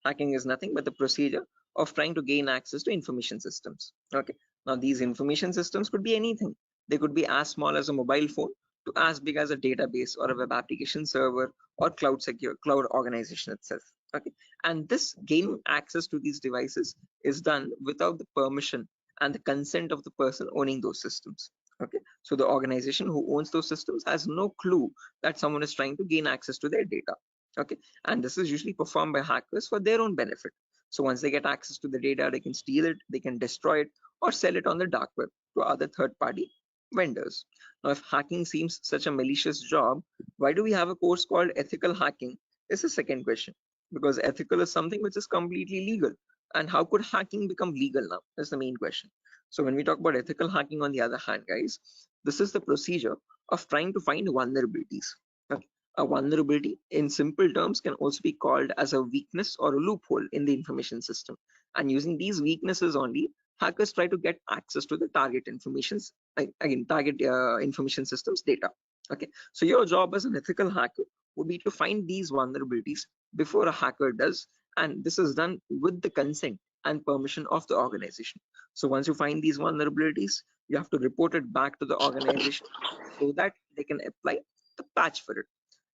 hacking is nothing but the procedure of trying to gain access to information systems. Okay, now these information systems could be anything. They could be as small as a mobile phone to as big as a database or a web application server or cloud organization itself. Okay, and this gaining access to these devices is done without the permission and the consent of the person owning those systems. Okay, so the organization who owns those systems has no clue that someone is trying to gain access to their data. Okay, and this is usually performed by hackers for their own benefit. So once they get access to the data, they can steal it, they can destroy it, or sell it on the dark web to other third-party vendors. Now, if hacking seems such a malicious job, why do we have a course called ethical hacking? Is the second question. Because ethical is something which is completely legal. And how could hacking become legal now? That's the main question. So when we talk about ethical hacking, on the other hand, guys, this is the procedure of trying to find vulnerabilities. Okay. A vulnerability, in simple terms, can also be called as a weakness or a loophole in the information system. And using these weaknesses only, hackers try to get access to the target informations, target information systems data. Okay. So your job as an ethical hacker would be to find these vulnerabilities before a hacker does, and this is done with the consent and permission of the organization. So once you find these vulnerabilities, you have to report it back to the organization so that they can apply the patch for it.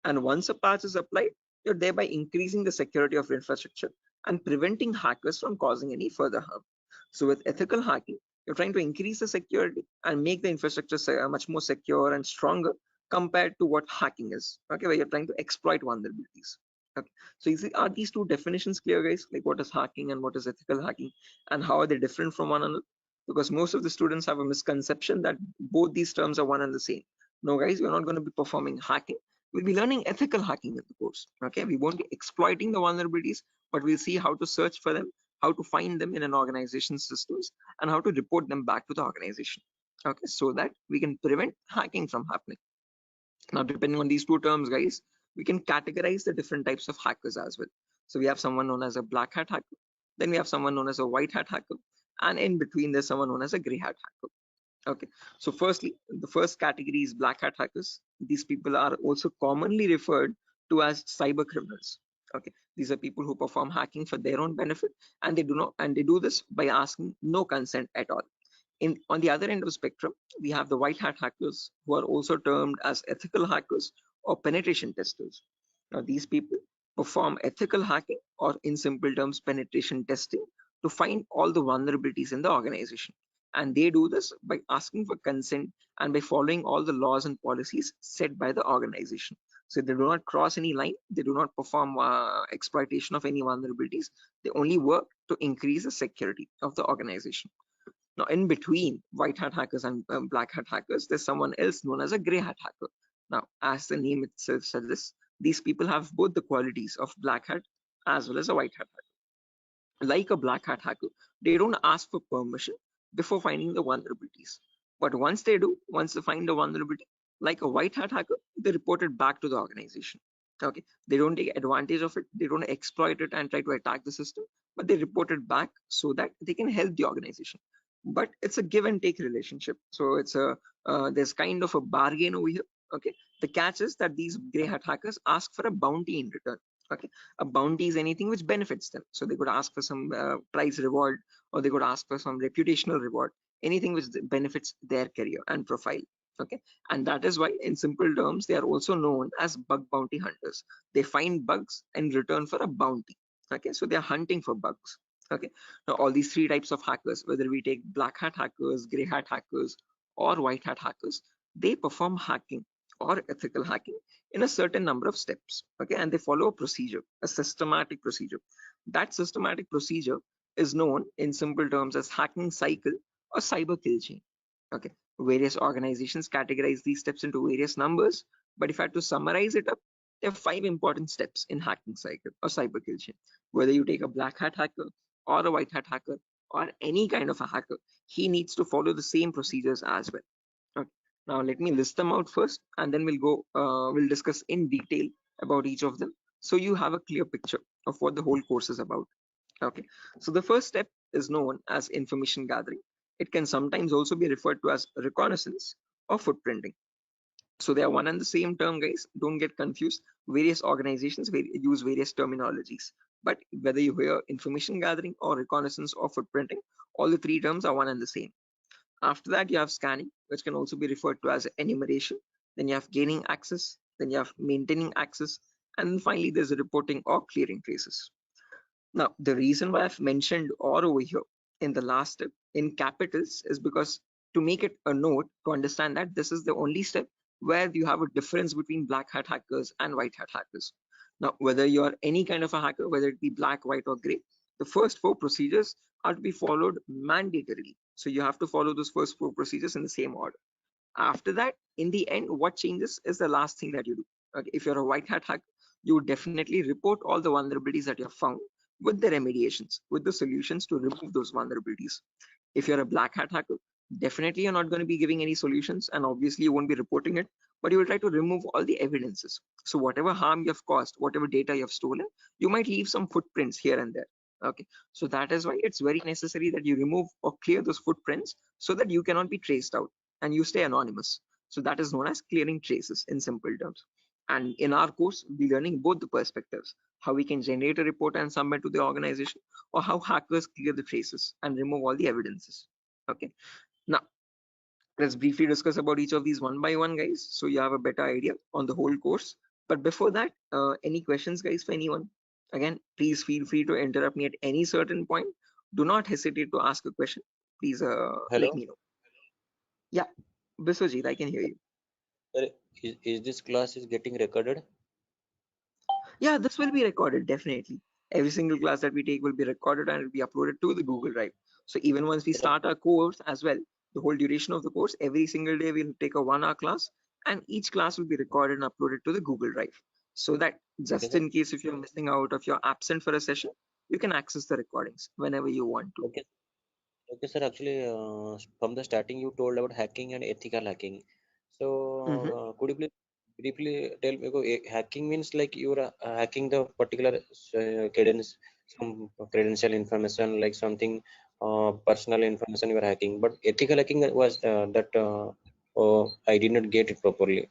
And once a patch is applied, you're thereby increasing the security of infrastructure and preventing hackers from causing any further harm. So with ethical hacking, you're trying to increase the security and make the infrastructure much more secure and stronger compared to what hacking is. Okay, where you're trying to exploit vulnerabilities. Okay. So you see, are these two definitions clear, guys? Like what is hacking and what is ethical hacking, and how are they different from one another? Because most of the students have a misconception that both these terms are one and the same. No, guys, we're not going to be performing hacking. We'll be learning ethical hacking in the course. Okay, we won't be exploiting the vulnerabilities, but we'll see how to search for them, how to find them in an organization's systems, and how to report them back to the organization. Okay, so that we can prevent hacking from happening. Now, depending on these two terms, guys, we can categorize the different types of hackers as well. So we have someone known as a black hat hacker, then we have someone known as a white hat hacker, and in between there's someone known as a gray hat hacker. Okay, so firstly, the first category is black hat hackers. These people are also commonly referred to as cyber criminals. Okay, these are people who perform hacking for their own benefit, and they do this by asking no consent at all. On the other end of the spectrum, we have the white hat hackers, who are also termed as ethical hackers or penetration testers. Now, these people perform ethical hacking, or in simple terms, penetration testing, to find all the vulnerabilities in the organization. And they do this by asking for consent and by following all the laws and policies set by the organization. So they do not cross any line, they do not perform exploitation of any vulnerabilities, they only work to increase the security of the organization. Now, in between white hat hackers and black hat hackers, there's someone else known as a gray hat hacker. Now, as the name itself suggests, these people have both the qualities of black hat as well as a white hat hacker. Like a black hat hacker, they don't ask for permission before finding the vulnerabilities. But once they do, once they find a vulnerability, like a white hat hacker, they report it back to the organization. Okay, they don't take advantage of it, they don't exploit it and try to attack the system, but they report it back so that they can help the organization. But it's a give and take relationship, so it's a there's kind of a bargain over here. Okay, the catch is that these gray hat hackers ask for a bounty in return. Okay, a bounty is anything which benefits them, so they could ask for some prize reward, or they could ask for some reputational reward, anything which benefits their career and profile. Okay, and that is why, in simple terms, they are also known as bug bounty hunters. They find bugs in return for a bounty. Okay, so they are hunting for bugs. Okay, now all these three types of hackers, whether we take black hat hackers, gray hat hackers, or white hat hackers, they perform hacking or ethical hacking in a certain number of steps. Okay, and they follow a procedure, a systematic procedure. That systematic procedure is known in simple terms as hacking cycle or cyber kill chain. Okay, various organizations categorize these steps into various numbers, but if I had to summarize it up, there are 5 important steps in hacking cycle or cyber kill chain. Whether you take a black hat hacker or a white hat hacker or any kind of a hacker, he needs to follow the same procedures as well. Okay. Now let me list them out first, and then we'll discuss in detail about each of them, so you have a clear picture of what the whole course is about. Okay. So the first step is known as information gathering. It can sometimes also be referred to as reconnaissance or footprinting. So they are one and the same term, guys. Don't get confused. Various organizations use various terminologies, but whether you hear information gathering or reconnaissance or footprinting, all the three terms are one and the same. After that, you have scanning, which can also be referred to as enumeration. Then you have gaining access, then you have maintaining access, and then finally there's reporting or clearing traces. Now, the reason why I've mentioned or over here in the last step in capitals is because to make it a note to understand that this is the only step where you have a difference between black hat hackers and white hat hackers. Now, whether you are any kind of a hacker, whether it be black, white, or gray, the first four procedures are to be followed mandatorily. So you have to follow those first four procedures in the same order. After that, in the end, what changes is the last thing that you do. Okay, if you're a white hat hacker, you would definitely report all the vulnerabilities that you have found with the remediations, with the solutions to remove those vulnerabilities. If you're a black hat hacker, definitely you're not going to be giving any solutions, and obviously you won't be reporting it, but you will try to remove all the evidences. So whatever harm you have caused, whatever data you have stolen, you might leave some footprints here and there. Okay, so that is why it's very necessary that you remove or clear those footprints so that you cannot be traced out and you stay anonymous. So that is known as clearing traces in simple terms. And in our course, we're learning both the perspectives, how we can generate a report and submit to the organization, or how hackers clear the traces and remove all the evidences. Okay. Now, let's briefly discuss about each of these one by one, guys, so you have a better idea on the whole course. But before that, any questions, guys, for anyone? Again, please feel free to interrupt me at any certain point. Do not hesitate to ask a question. Please let Hello, me know. Yeah, Biswajit, I can hear you. sir. Is this class is getting recorded? Yeah, this will be recorded, definitely. Every single class that we take will be recorded and it will be uploaded to the Google Drive. So even once we Sir, start our course as well, the whole duration of the course, every single day we'll take a 1 hour class, and each class will be recorded and uploaded to the Google Drive. So that okay, just sir. in case if you're missing out, if you're absent for a session, you can access the recordings whenever you want to. Okay, okay, sir. Actually, from the starting, you told about hacking and ethical hacking. So, Mhm. could you please briefly tell me? Hacking means like you're hacking the particular cadence, some credential information, like something personal information you are hacking. But ethical hacking was that I did not get it properly.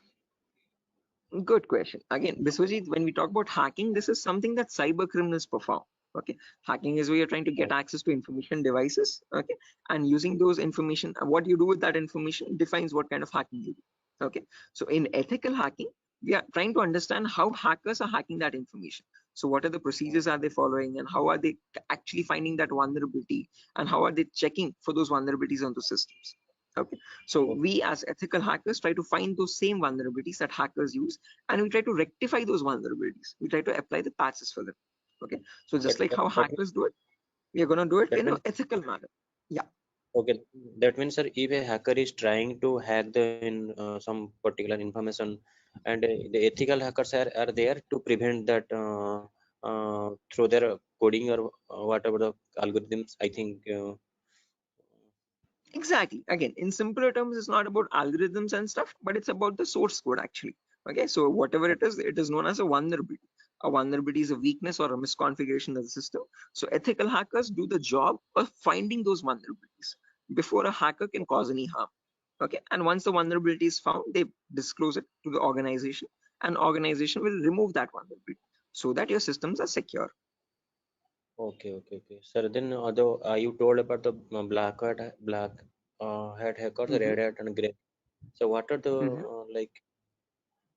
Good question. Again, Biswajit, when we talk about hacking, this is something that cyber criminals perform. Okay, hacking is where you're trying to get access to information devices. Okay, and using those information, what you do with that information defines what kind of hacking you do. Okay, so in ethical hacking, we are trying to understand how hackers are hacking that information. So what are the procedures are they following, and how are they actually finding that vulnerability, and how are they checking for those vulnerabilities on the systems? Okay, so we as ethical hackers try to find those same vulnerabilities that hackers use, and we try to rectify those vulnerabilities. We try to apply the patches for them. Okay, so just That, like that, how that, means- hackers do it, we are going to do it that in an means ethical manner. Yeah, okay. That means, sir, if a hacker is trying to hack some particular information, and the ethical hackers are there to prevent that through their coding or whatever the algorithms. I think. exactly. Again, in simpler terms, it's not about algorithms and stuff, but it's about the source code actually. Okay, so whatever it is known as a vulnerability. A vulnerability is a weakness or a misconfiguration of the system. So ethical hackers do the job of finding those vulnerabilities before a hacker can cause any harm. Okay, and once the vulnerability is found, they disclose it to the organization, and organization will remove that vulnerability so that your systems are secure. Okay, okay, okay. Sir, then although you told about the black hat hackers, Mhm, red hat, and gray. So what are the mhm.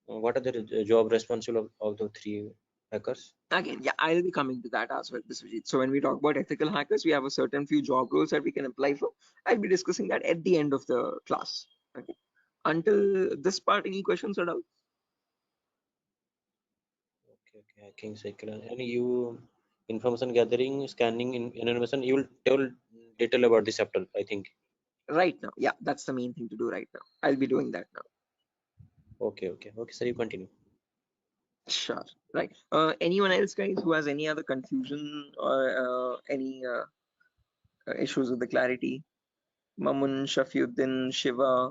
what are the job responsible of the three hackers? Again, yeah, I'll be coming to that as well, Biswajit. So when we talk about ethical hackers, we have a certain few job roles that we can apply for. I'll be discussing that at the end of the class. Okay. Until this part, any questions or doubts? Okay, okay, hacking cycle. And you information gathering, scanning, in information. You will tell detail about this chapter, I think. Right now, yeah, that's the main thing to do right now. I'll be doing that now. Okay, okay, okay. Sir, you continue. Sure. Right. Anyone else, guys, who has any other confusion or any issues with the clarity? Mamun, Shafiuddin, Shiva.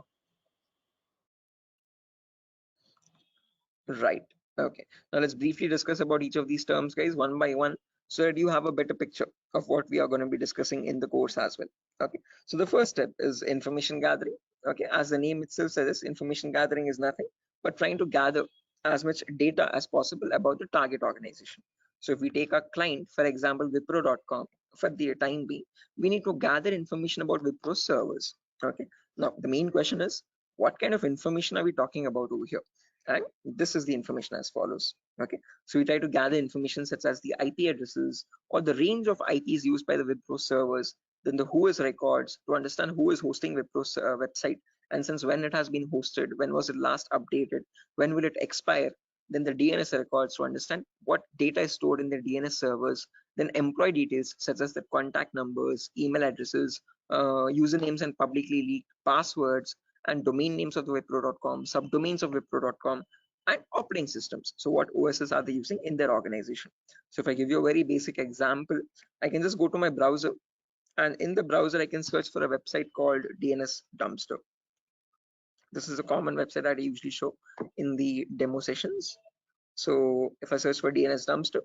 Right. Okay. Now let's briefly discuss about each of these terms, guys, one by one, so that you have a better picture of what we are going to be discussing in the course as well. Okay. So the first step is information gathering. Okay. As the name itself says, information gathering is nothing but trying to gather as much data as possible about the target organization. So if we take a client, for example, Wipro.com, for the time being, we need to gather information about Wipro servers. Okay. Now the main question is, what kind of information are we talking about over here? And this is the information as follows. Okay, so we try to gather information such as the IP addresses or the range of IPs used by the Wipro servers, then the whois records to understand who is hosting Wipro's website, and since when it has been hosted, when was it last updated, when will it expire, then the DNS records to understand what data is stored in the DNS servers, then employee details such as the contact numbers, email addresses, usernames and publicly leaked passwords, and domain names of the Wipro.com, subdomains of Wipro.com, and operating systems. So what OSs are they using in their organization? So if I give you a very basic example, I can just go to my browser, and in the browser I can search for a website called DNS Dumpster. This is a common website that I usually show in the demo sessions. So if I search for DNS Dumpster,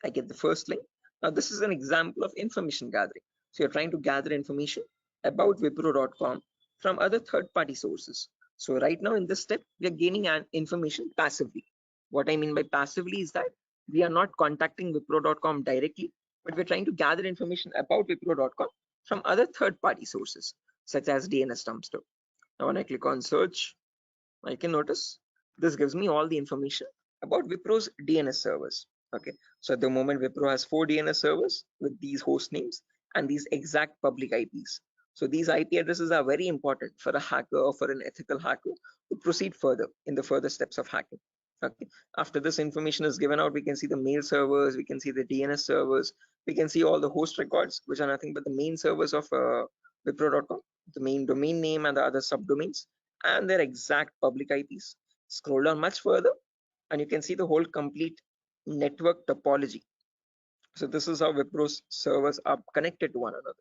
I get the first link. Now this is an example of information gathering. So you're trying to gather information about Wipro.com from other third-party sources. So right now in this step, we are gaining information passively. What I mean by passively is that we are not contacting Wipro.com directly, but we're trying to gather information about Wipro.com from other third-party sources, such as DNS Dumpster. Now when I click on search, I can notice this gives me all the information about Wipro's DNS servers. Okay, so at the moment Wipro has 4 DNS servers with these host names and these exact public IPs. So these IP addresses are very important for a hacker or for an ethical hacker to proceed further in the further steps of hacking. Okay, after this information is given out, we can see the mail servers, we can see the DNS servers, we can see all the host records, which are nothing but the main servers of Wipro.com, the main domain name and the other subdomains, and their exact public IPs. Scroll down much further and you can see the whole complete network topology. So this is how Wipro's servers are connected to one another.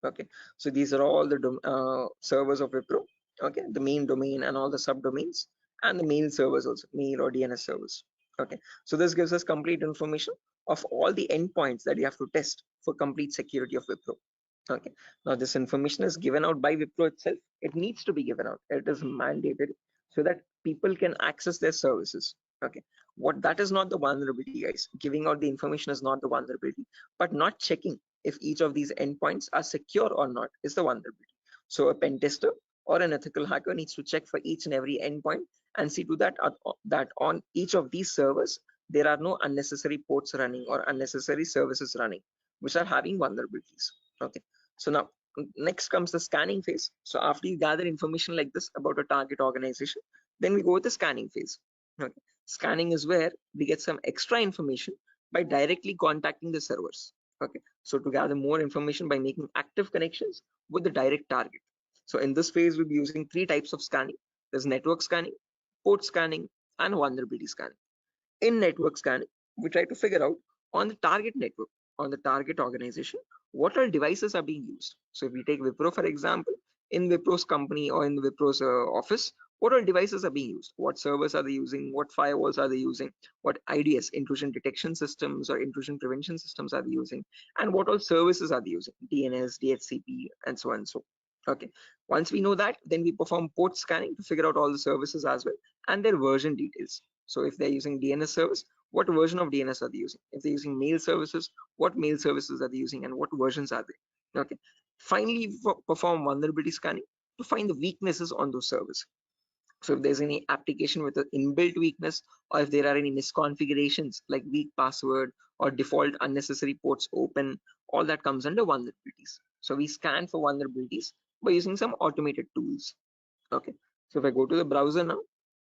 Okay, so these are all the servers of Wipro. Okay, the main domain and all the subdomains, and the mail servers also, mail or DNS servers. Okay, so this gives us complete information of all the endpoints that you have to test for complete security of Wipro. Okay, now this information is given out by Wipro itself. It needs to be given out. It is mandated so that people can access their services. Okay, what that is not the vulnerability, guys. Giving out the information is not the vulnerability, but not checking if each of these endpoints are secure or not is the vulnerability. So a pen tester or an ethical hacker needs to check for each and every endpoint and see to that that on each of these servers there are no unnecessary ports running or unnecessary services running which are having vulnerabilities. Okay, so now next comes the scanning phase. So after you gather information like this about a target organization, then we go with the scanning phase. Okay, scanning is where we get some extra information by directly contacting the servers. Okay, so to gather more information by making active connections with the direct target. So in this phase, we'll be using 3 types of scanning. There's network scanning, port scanning, and vulnerability scanning. In network scanning, we try to figure out on the target network, on the target organization, what all devices are being used. So if we take Wipro, for example, in Wipro's company or in Wipro's office, what all devices are being used? What servers are they using? What firewalls are they using? What IDS, intrusion detection systems or intrusion prevention systems are they using? And what all services are they using? DNS, DHCP, and so on and so. Okay, once we know that, then we perform port scanning to figure out all the services as well and their version details. So if they're using DNS service, what version of DNS are they using? If they're using mail services, what mail services are they using and what versions are they? Okay. Finally, perform vulnerability scanning to find the weaknesses on those servers. So if there's any application with an inbuilt weakness, or if there are any misconfigurations like weak password or default unnecessary ports open, all that comes under vulnerabilities. So we scan for vulnerabilities by using some automated tools. Okay. So if I go to the browser now,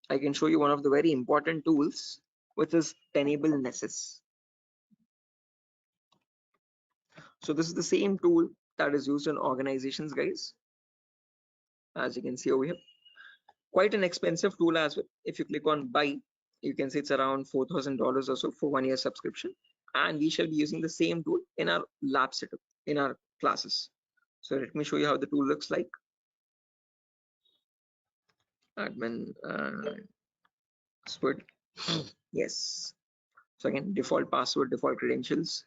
I can show you one of the very important tools, which is Tenable Nessus. So this is the same tool that is used in organizations, guys. As you can see over here, quite an expensive tool as well. If you click on buy, You can say it's around $4,000 or so for 1 year subscription, and we shall be using the same tool in our lab setup in our classes. So let me show you how the tool looks like. Admin password. Yes. So again, default password, default credentials,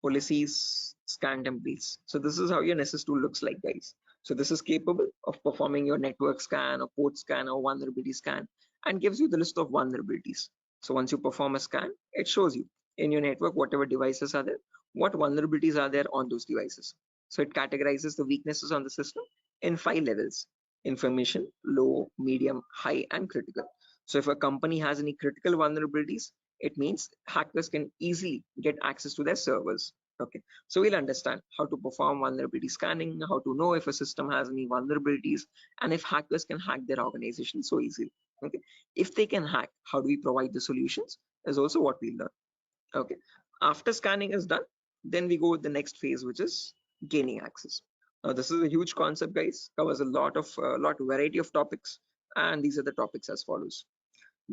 policies, scan templates. So this is how your Nessus tool looks like, guys. So this is capable of performing your network scan or port scan or vulnerability scan, and gives you the list of vulnerabilities. So once you perform a scan, it shows you in your network whatever devices are there, what vulnerabilities are there on those devices. So it categorizes the weaknesses on the system in 5 levels: information, low, medium, high, and critical. So if a company has any critical vulnerabilities, it means hackers can easily get access to their servers. Okay, so we'll understand how to perform vulnerability scanning, how to know if a system has any vulnerabilities, and if hackers can hack their organization so easily. Okay, if they can hack, how do we provide the solutions is also what we learn. Okay, after scanning is done, then we go with the next phase, which is gaining access. Now this is a huge concept, guys, covers a lot of variety of topics, and these are the topics as follows.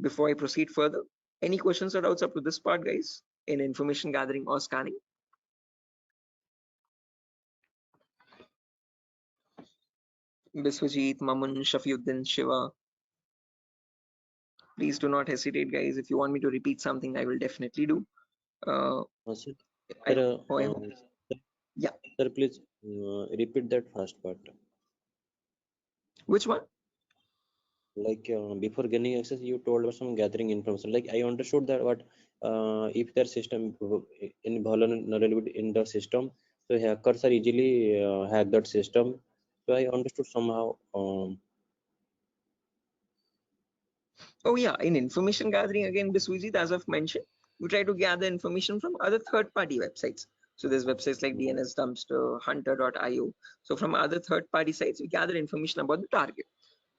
Before I proceed further, any questions or doubts up to this part, guys, in information gathering or scanning? Biswajit, Mamun, Shafiuddin, Shiva, please do not hesitate, guys. If you want me to repeat something, I will definitely do. Sir, Yeah. Sir, please repeat that first part. Which one? Like before gaining access, you told us some gathering information. Like I understood that, what if their system in vulnerability in the system, so hackers are easily hack that system. So I understood somehow. Oh yeah, in information gathering, again, Biswajit, as I've mentioned, we try to gather information from other third-party websites. So there's websites like DNS Dumpster, Hunter.io. So from other third-party sites, we gather information about the target.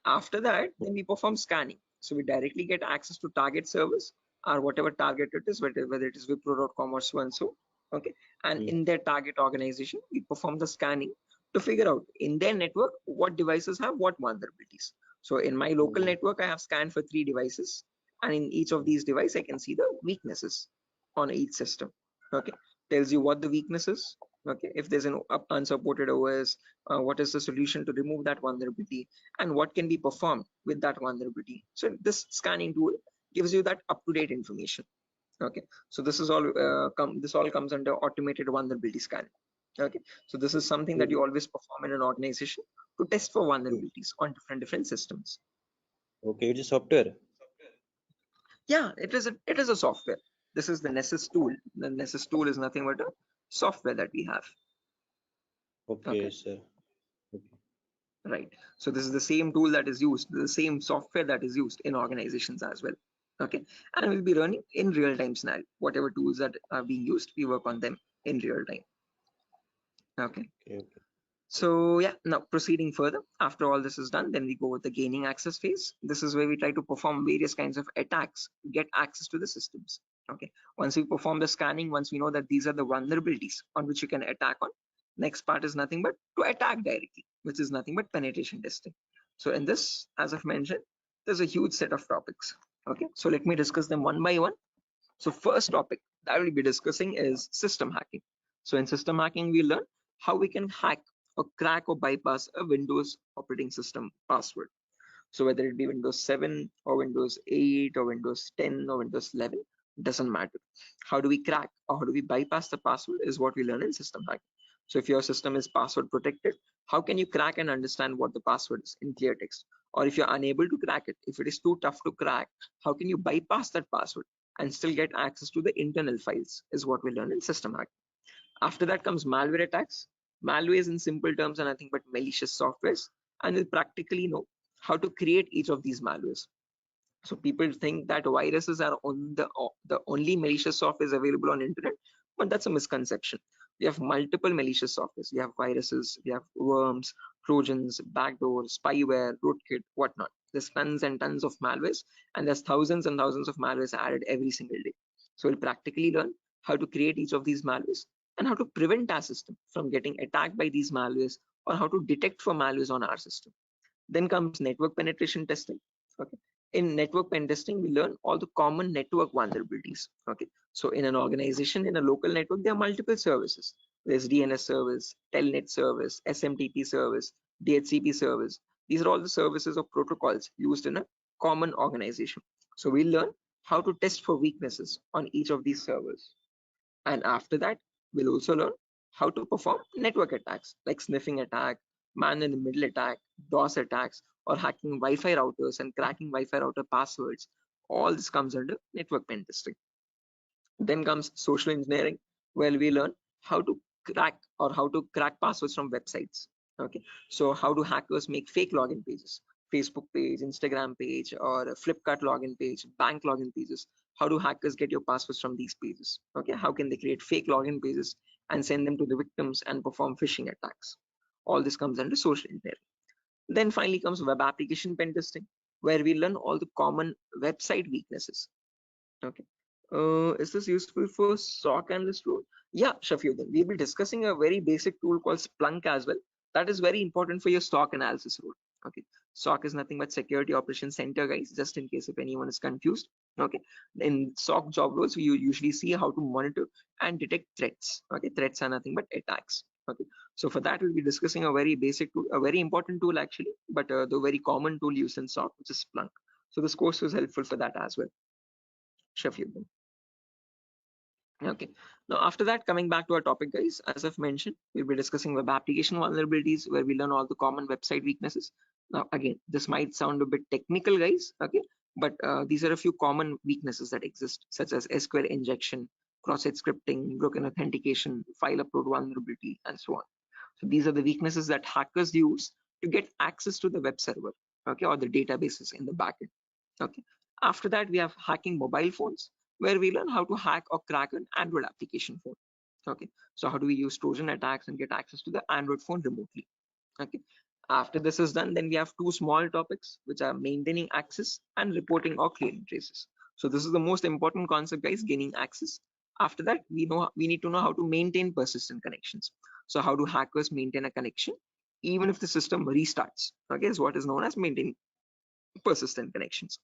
After that, then we perform scanning. So we directly get access to target servers or whatever target it is, whether it is Wipro.com or so and so. Okay. And in their target organization, we perform the scanning to figure out in their network what devices have what vulnerabilities. So in my local network, I have scanned for 3 devices, and in each of these devices, I can see the weaknesses on each system. Okay. Tells you what the weakness is. Okay. If there's an unsupported OS, what is the solution to remove that vulnerability, and what can be performed with that vulnerability. So this scanning tool gives you that up-to-date information. Okay, so this is all this all comes under automated vulnerability scanning. Okay, so this is something that you always perform in an organization to test for vulnerabilities on different systems. Okay, it's a software. Yeah, it is a software. This is the Nessus tool. The Nessus tool is nothing but a software that we have. Okay, sir. Right, so this is the same tool that is used, the same software that is used in organizations as well. Okay, and we'll be running in real-time scenario. Whatever tools that are being used, we work on them in real time. Okay. So yeah, now proceeding further, after all this is done, then we go with the gaining access phase. This is where we try to perform various kinds of attacks to get access to the systems. Okay, once we perform the scanning, once we know that these are the vulnerabilities on which you can attack on, next part is nothing but to attack directly, which is nothing but penetration testing. So in this, as I've mentioned, there's a huge set of topics. Okay, so let me discuss them one by one. So first topic that I will be discussing is system hacking. So in system hacking, we learn how we can hack or crack or bypass a Windows operating system password. So whether it be Windows 7 or Windows 8 or Windows 10 or Windows 11, doesn't matter. How do we crack or how do we bypass the password is what we learn in system hacking. So if your system is password protected, how can you crack and understand what the password is in clear text? Or if you're unable to crack it, if it is too tough to crack, how can you bypass that password and still get access to the internal files is what we learn in system hacking. After that comes malware attacks. Malware is in simple terms are nothing but malicious softwares, and we'll practically know how to create each of these malwares. So people think that viruses are on the only malicious software is available on internet, but that's a misconception. We have multiple malicious softwares. We have viruses, we have worms, trojans, backdoors, spyware, rootkit, whatnot. There's tons and tons of malwares, and there's thousands and thousands of malwares added every single day. So we'll practically learn how to create each of these malwares and how to prevent our system from getting attacked by these malwares, or how to detect for malwares on our system. Then comes network penetration testing. Okay, In network pen testing, we learn all the common network vulnerabilities. Okay, so in an organization, in a local network, there are multiple services. There's DNS service, Telnet service, SMTP service, DHCP service. These are all the services or protocols used in a common organization. So we learn how to test for weaknesses on each of these servers. And after that, we'll also learn how to perform network attacks like sniffing attack, man in the middle attack, DOS attacks, or hacking Wi-Fi routers and cracking Wi-Fi router passwords. All this comes under network pen testing. Then comes social engineering, where we learn how to crack passwords from websites. Okay, so how do hackers make fake login pages, Facebook page, Instagram page, or a Flipkart login page, bank login pages? How do hackers get your passwords from these pages? Okay, how can they create fake login pages and send them to the victims and perform phishing attacks? All this comes under social engineering. Then finally comes web application pen testing, where we learn all the common website weaknesses. Okay. Is this useful for SOC analyst role? Yeah, Shafiuddin. We'll be discussing a very basic tool called Splunk as well. That is very important for your SOC analysis role. Okay. SOC is nothing but Security Operations Center, guys, just in case if anyone is confused. Okay. In SOC job roles, we usually see how to monitor and detect threats. Okay. Threats are nothing but attacks. Okay. So for that, we'll be discussing a very basic tool, a very important tool actually, but the very common tool used in SOC, which is Splunk. So this course was helpful for that as well. Shafiuddin. Okay, now after that, coming back to our topic, guys, as I've mentioned, we'll be discussing web application vulnerabilities, where we learn all the common website weaknesses. Now again, this might sound a bit technical, guys, okay, but these are a few common weaknesses that exist, such as SQL injection, cross-site scripting, broken authentication, file upload vulnerability, and so on. So these are the weaknesses that hackers use to get access to the web server, okay, or the databases in the backend. Okay, after that, we have hacking mobile phones, where we learn how to hack or crack an Android application phone. Okay, so how do we use Trojan attacks and get access to the Android phone remotely? Okay, after this is done, then we have two small topics, which are maintaining access and reporting or clearing traces. So this is the most important concept, guys, gaining access. After that, we need to know how to maintain persistent connections. So how do hackers maintain a connection even if the system restarts? Okay, is what is known as maintaining persistent connections.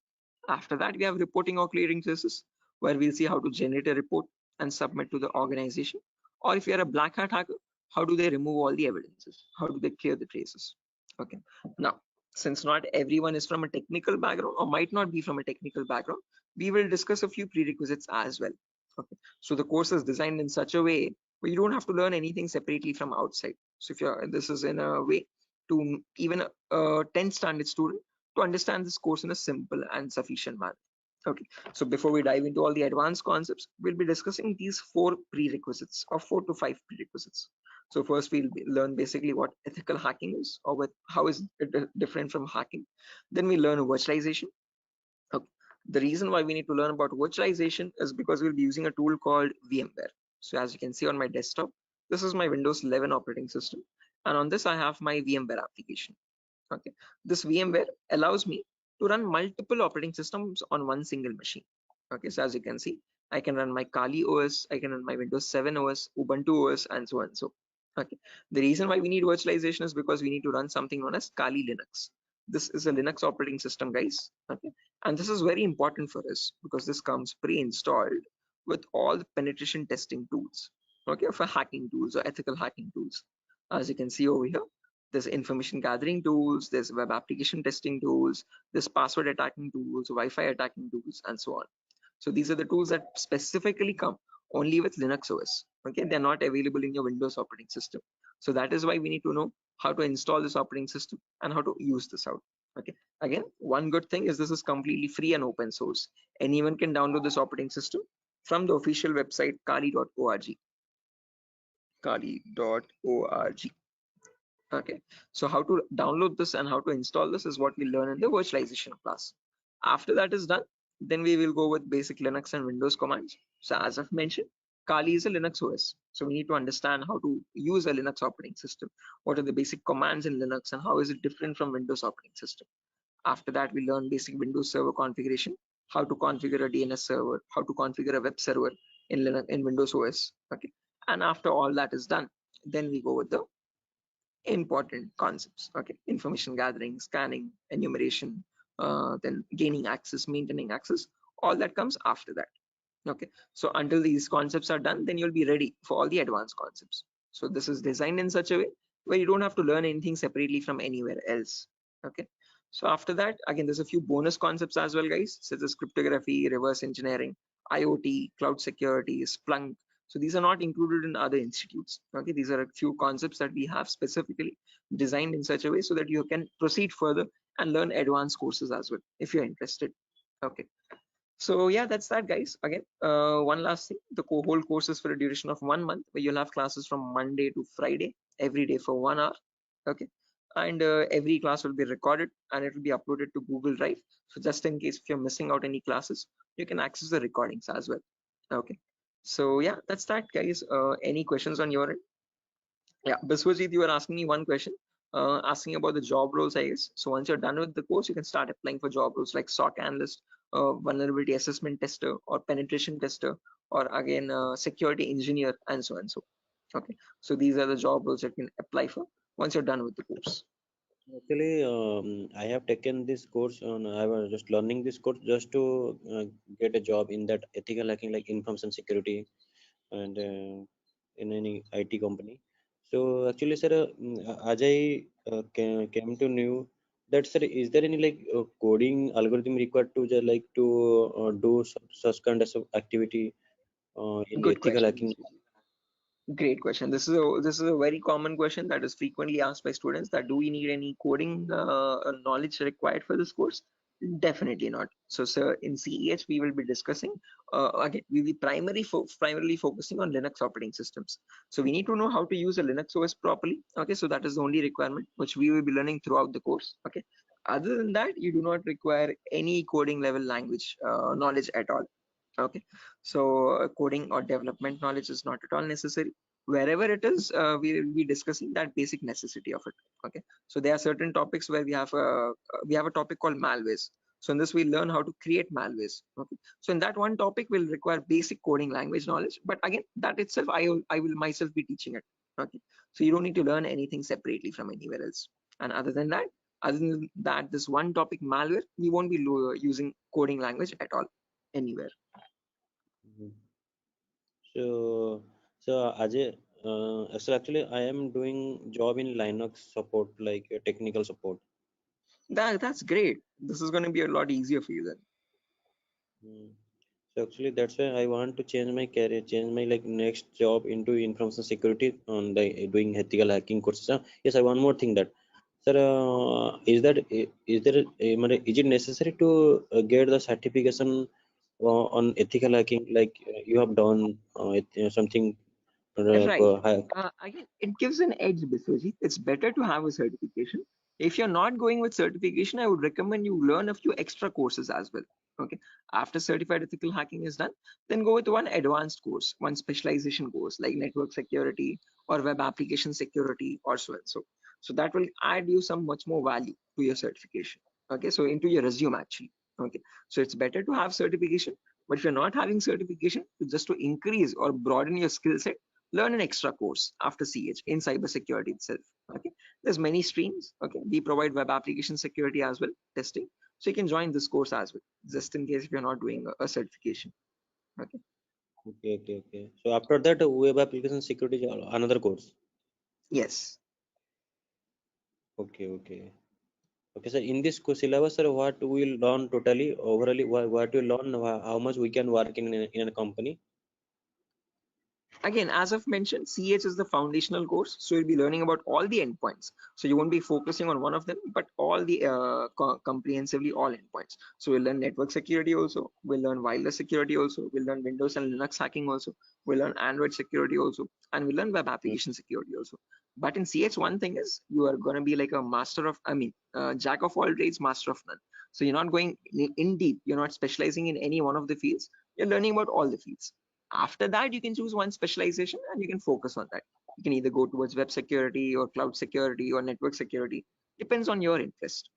After that, we have reporting or clearing traces, where we'll see how to generate a report and submit to the organization. Or if you're a black hat hacker, how do they remove all the evidences? How do they clear the traces? Okay. Now, since not everyone is from a technical background or might not be from a technical background, we will discuss a few prerequisites as well. Okay. So the course is designed in such a way where you don't have to learn anything separately from outside. So if you're, this is in a way to even a 10th standard student to understand this course in a simple and sufficient manner. Okay, so before we dive into all the advanced concepts, we'll be discussing these 4 prerequisites or 4 to 5 prerequisites. So first we'll learn basically what ethical hacking is, or how is it different from hacking. Then we learn virtualization. Okay. The reason why we need to learn about virtualization is because we'll be using a tool called VMware. So as you can see on my desktop, this is my Windows 11 operating system, and on this I have my VMware application. Okay, this VMware allows me to run multiple operating systems on one single machine. Okay, so as you can see, I can run my Kali OS, I can run my Windows 7 OS, Ubuntu OS, and so on and so. Okay, the reason why we need virtualization is because we need to run something known as Kali Linux. This is a Linux operating system, guys. Okay, and this is very important for us because this comes pre-installed with all the penetration testing tools. Okay, for hacking tools or ethical hacking tools. As you can see over here, there's information gathering tools, there's web application testing tools, there's password attacking tools, Wi-Fi attacking tools, and so on. So these are the tools that specifically come only with Linux OS. Okay, they're not available in your Windows operating system. So that is why we need to know how to install this operating system and how to use this out. Okay, again, one good thing is this is completely free and open source. Anyone can download this operating system from the official website kali.org. Kali.org. Okay, so how to download this and how to install this is what we learn in the virtualization class. After that is done, then we will go with basic Linux and Windows commands. So as I've mentioned, Kali is a Linux OS. So we need to understand how to use a Linux operating system. What are the basic commands in Linux and how is it different from Windows operating system? After that, we learn basic Windows server configuration, how to configure a DNS server, how to configure a web server in Linux, in Windows OS. Okay, and after all that is done, then we go with the important concepts. Okay, information gathering, scanning, enumeration, then gaining access, maintaining access, all that comes after that. Okay, so until these concepts are done, then you'll be ready for all the advanced concepts. So this is designed in such a way where you don't have to learn anything separately from anywhere else. Okay, so after that, again, there's a few bonus concepts as well, guys, such as cryptography, reverse engineering, IoT, cloud security, Splunk. So these are not included in other institutes. Okay, these are a few concepts that we have specifically designed in such a way so that you can proceed further and learn advanced courses as well if you're interested. Okay, so yeah, that's that, guys. Again, one last thing, the whole course is for a duration of 1 month, where you'll have classes from Monday to Friday every day for 1 hour. Okay, and every class will be recorded and it will be uploaded to Google Drive. So just in case if you're missing out any classes, you can access the recordings as well. Okay, so yeah, that's that, guys. Any questions on your end? Yeah, Biswajit, you were asking me one question, asking about the job roles, I guess. So once you're done with the course, you can start applying for job roles like SOC analyst, vulnerability assessment tester, or penetration tester, or again, security engineer, and so on. So, okay. So these are the job roles that you can apply for once you're done with the course. Actually, I have taken this course on. I was just learning this course just to get a job in that ethical hacking, like information security, and in any IT company. So actually, sir, as I came to know that, sir, is there any like coding algorithm required to just like to do such kind of activity in Good ethical question. hacking? Great question. This is a very common question that is frequently asked by students, that do we need any coding knowledge required for this course? Definitely not. So, sir, in CEH we will be discussing again. We will be primarily focusing on Linux operating systems. So we need to know how to use a Linux OS properly. Okay, so that is the only requirement which we will be learning throughout the course. Okay. Other than that, you do not require any coding level language knowledge at all. Okay, so coding or development knowledge is not at all necessary. Wherever it is, we will be discussing that basic necessity of it. Okay, so there are certain topics where we have a topic called malwares. So in this we learn how to create malwares. Okay, so in that one topic will require basic coding language knowledge, but again, that itself I will myself be teaching it. Okay, so you don't need to learn anything separately from anywhere else. And other than that, this one topic malware, we won't be using coding language at all anywhere. Mhm. So, Ajay, so actually, I am doing job in Linux support, like technical support. That's great. This is going to be a lot easier for you then. Mm. So actually, that's why I want to change my career, change my like next job into information security on the doing ethical hacking courses. Yes, I one more thing that, sir, is there is it necessary to get the certification on ethical hacking, like you have done something Right. hack? Again, it gives an edge, Biswajit. It's better to have a certification. If you're not going with certification, I would recommend you learn a few extra courses as well. Okay. After certified ethical hacking is done, then go with one advanced course, one specialization course like network security or web application security or so and so. So that will add you some much more value to your certification. Okay. So into your resume actually. Okay. So it's better to have certification, but if you're not having certification, just to increase or broaden your skill set, learn an extra course after CH in cybersecurity itself. Okay, there's many streams. Okay, we provide web application security as well, testing. So you can join this course as well, just in case if you're not doing a certification. Okay. Okay, okay, okay. So after that, web application security is another course. Yes. Okay, okay. Okay, so in this syllabus, sir, what we will learn totally, overally, what we learn, how much we can work in a company? Again, as I've mentioned, CH is the foundational course, so you'll be learning about all the endpoints. So you won't be focusing on one of them, but all the comprehensively all endpoints. So we'll learn network security also, we'll learn wireless security also, we'll learn Windows and Linux hacking also, we'll learn Android security also, and we'll learn web Mm. application security also. But in CH, one thing is you are going to be like a master of, jack of all trades, master of none. So you're not going in deep, you're not specializing in any one of the fields, you're learning about all the fields. After that, you can choose one specialization and you can focus on that. You can either go towards web security or cloud security or network security. Depends on your interest,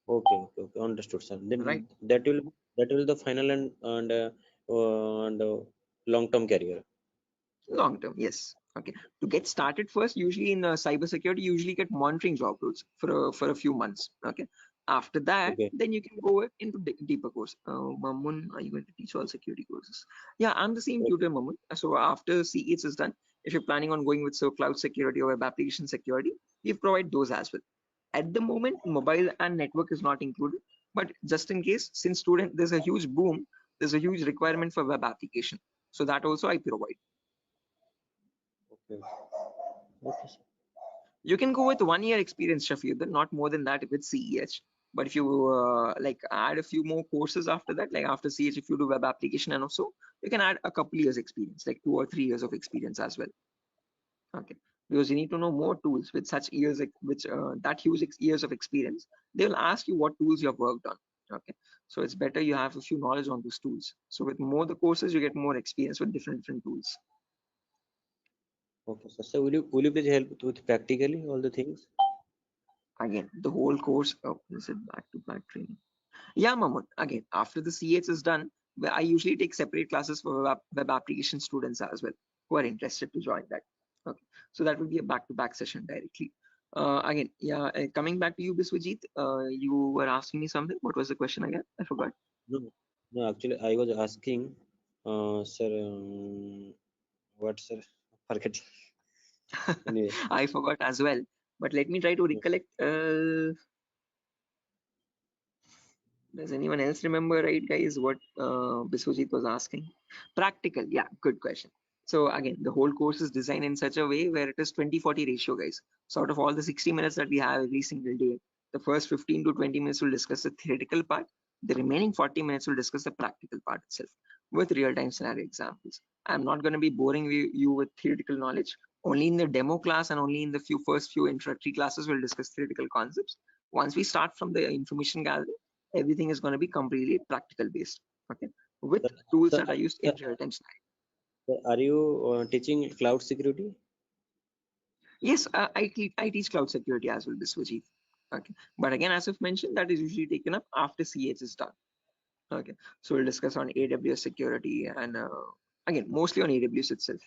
Okay, okay, okay, understood, sir. right? Then that will the final and long-term career. Long term, yes. Okay. To get started first, usually in cybersecurity, you usually get monitoring job roles for a few months. Okay. After that, Okay. then you can go into deeper course. Mamun, are you going to teach all security courses? Yeah, I'm the same Okay. tutor, Mamun. So after CH is done, if you're planning on going with cloud security or web application security, we provide those as well. At the moment, mobile and network is not included, but just in case, since there's a huge boom, there's a huge requirement for web application. So that also I provide. Okay. Okay, sir. You can go with 1 year experience, Shafiq, not more than that with CEH. But if you like add a few more courses after that, like after CH, if you do web application and also, you can add a couple years experience, like 2 or 3 years of experience as well. Okay, because you need to know more tools with such years, that huge years of experience. They will ask you what tools you have worked on. Okay, so it's better you have a few knowledge on those tools. So with more the courses, you get more experience with different tools. Okay, sir. So will you please help with practically all the things? Again, the whole course. Oh, is it back-to-back training? Yeah, Mamun. Again, after the CH is done, I usually take separate classes for web application students as well who are interested to join that. Okay, so that will be a back-to-back session directly. Again, yeah, coming back to you, Biswajit, you were asking me something. What was the question again? I forgot. No, actually, I was asking, sir, what, sir? Forget. Anyway, I forgot as well. But let me try to recollect. Does anyone else remember, right, guys, what Biswajit was asking? Practical, yeah, good question. So again, the whole course is designed in such a way where it is 20-40 ratio, guys. So out of all the 60 minutes that we have every single day, the first 15 to 20 minutes will discuss the theoretical part. The remaining 40 minutes will discuss the practical part itself with real-time scenario examples. I'm not going to be boring you with theoretical knowledge. Only in the demo class and only in the first few introductory classes we'll discuss theoretical concepts. Once we start from the information gathering, everything is going to be completely practical based. Okay, with tools that are used in real-time scenario. Are you teaching cloud security? Yes, I teach cloud security as well, Biswajit. Okay, but again, as I've mentioned, that is usually taken up after CH is done. Okay, so we'll discuss on AWS security and again, mostly on AWS itself.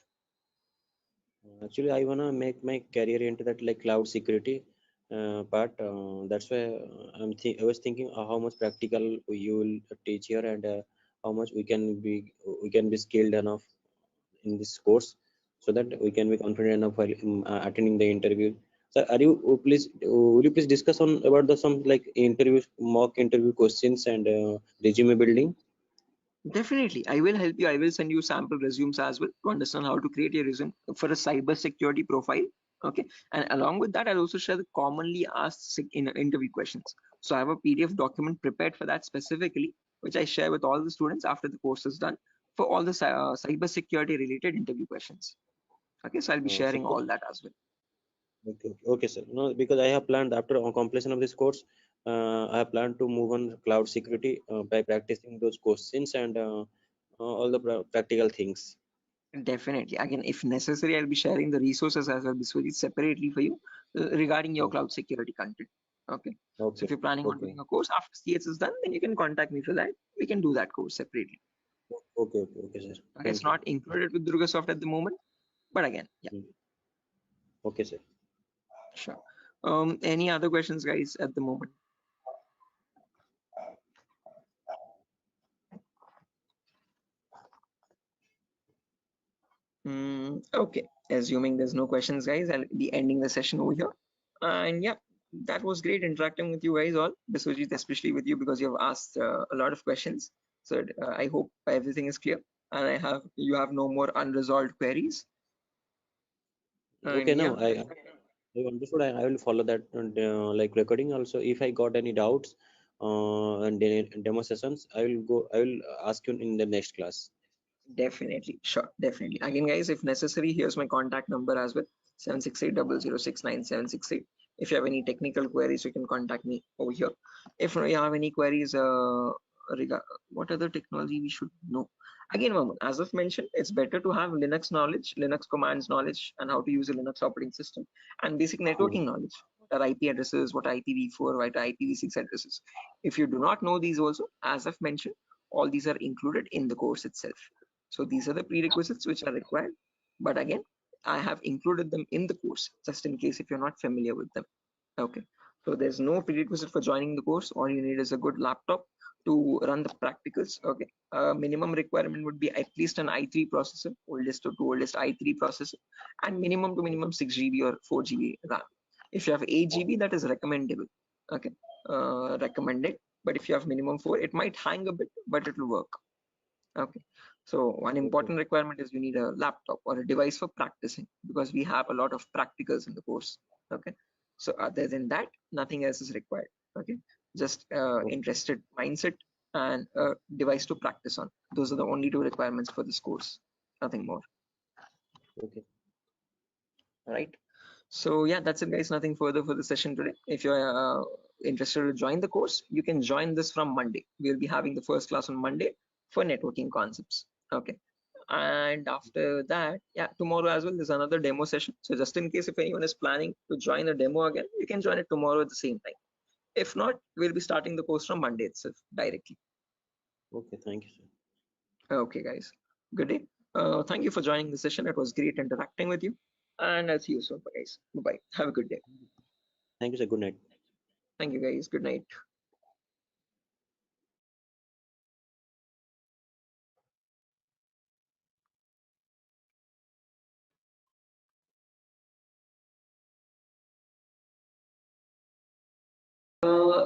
Actually, I wanna make my career into that like cloud security part. That's why I was thinking how much practical you will teach here and how much we can be skilled enough in this course so that we can be confident enough while attending the interview. So, will you please discuss on about some like mock interview questions and resume building? Definitely, I will help you. I will send you sample resumes as well to understand how to create a resume for a cyber security profile. Okay, and along with that, I'll also share the commonly asked in interview questions. So I have a PDF document prepared for that specifically, which I share with all the students after the course is done for all the cyber security related interview questions. Okay, so I'll be sharing all that as well. Okay, sir. No, because I have planned after completion of this course, I have planned to move on cloud security by practicing those questions and all the practical things. Definitely. Again, if necessary, I'll be sharing the resources as well, Biswajit, separately for you regarding your cloud security content. Okay. So if you're planning on doing a course after CS is done, then you can contact me for that. We can do that course separately. Okay, sir. Okay, it's not included with Durga Soft at the moment, but again, yeah. Okay, sir. Sure. Any other questions, guys, at the moment? Okay, assuming there's no questions, guys, I'll be ending the session over here. And yeah, that was great interacting with you guys all, Biswajit, especially with you because you have asked a lot of questions. So I hope everything is clear and you have no more unresolved queries. Okay, and now yeah, I understood. I will follow that like recording also. If I got any doubts and demo sessions, I will ask you in the next class. Definitely, sure, definitely. Again, guys, if necessary, here's my contact number as well, 76800696768. If you have any technical queries, you can contact me over here. If you have any queries regarding what other technology we should know. Again, Mamun, as I've mentioned, it's better to have Linux knowledge, Linux commands knowledge, and how to use a Linux operating system, and basic networking knowledge. What are IP addresses, what are IPv4, what are IPv6 addresses. If you do not know these also, as I've mentioned, all these are included in the course itself. So these are the prerequisites which are required. But again, I have included them in the course just in case if you're not familiar with them. Okay. So there's no prerequisite for joining the course. All you need is a good laptop to run the practicals. Okay. Minimum requirement would be at least an i3 processor, oldest to oldest i3 processor, and minimum to minimum 6 GB or 4 GB RAM. If you have 8 GB, that is recommendable. Okay. Recommended. But if you have minimum 4, it might hang a bit, but it will work. Okay. So one important requirement is you need a laptop or a device for practicing, because we have a lot of practicals in the course. Okay. So other than that, nothing else is required. Okay. Just interested mindset and a device to practice on. Those are the only 2 requirements for this course. Nothing more. Okay. All right. So yeah, that's it, guys. Nothing further for the session today. If you're interested to join the course, you can join this from Monday. We'll be having the first class on Monday for networking concepts. Okay. And after that, yeah, tomorrow as well, there's another demo session. So just in case if anyone is planning to join the demo again, you can join it tomorrow at the same time. If not, we'll be starting the course from Monday itself directly. Okay, thank you, sir. Okay, guys. Good day. Thank you for joining the session. It was great interacting with you. And I'll see you soon, guys. Bye-bye. Have a good day. Thank you, sir. Good night. Thank you, guys. Good night.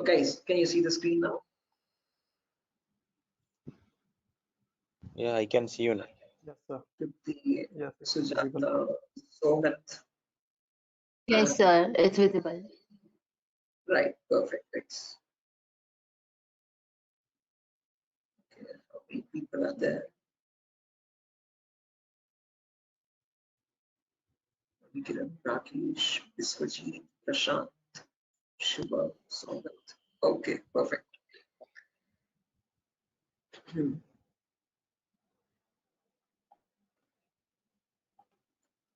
Guys, can you see the screen now? Yeah, I can see you now. Yes, sir. With the Yes, it's visible. Sujata, Sogat. Yes, sir, it's visible. Right, perfect. Thanks. Okay, how many people are there? Kiran, Rakesh, Biswajit, Prashant, Shiva, Sogat. Okay, perfect.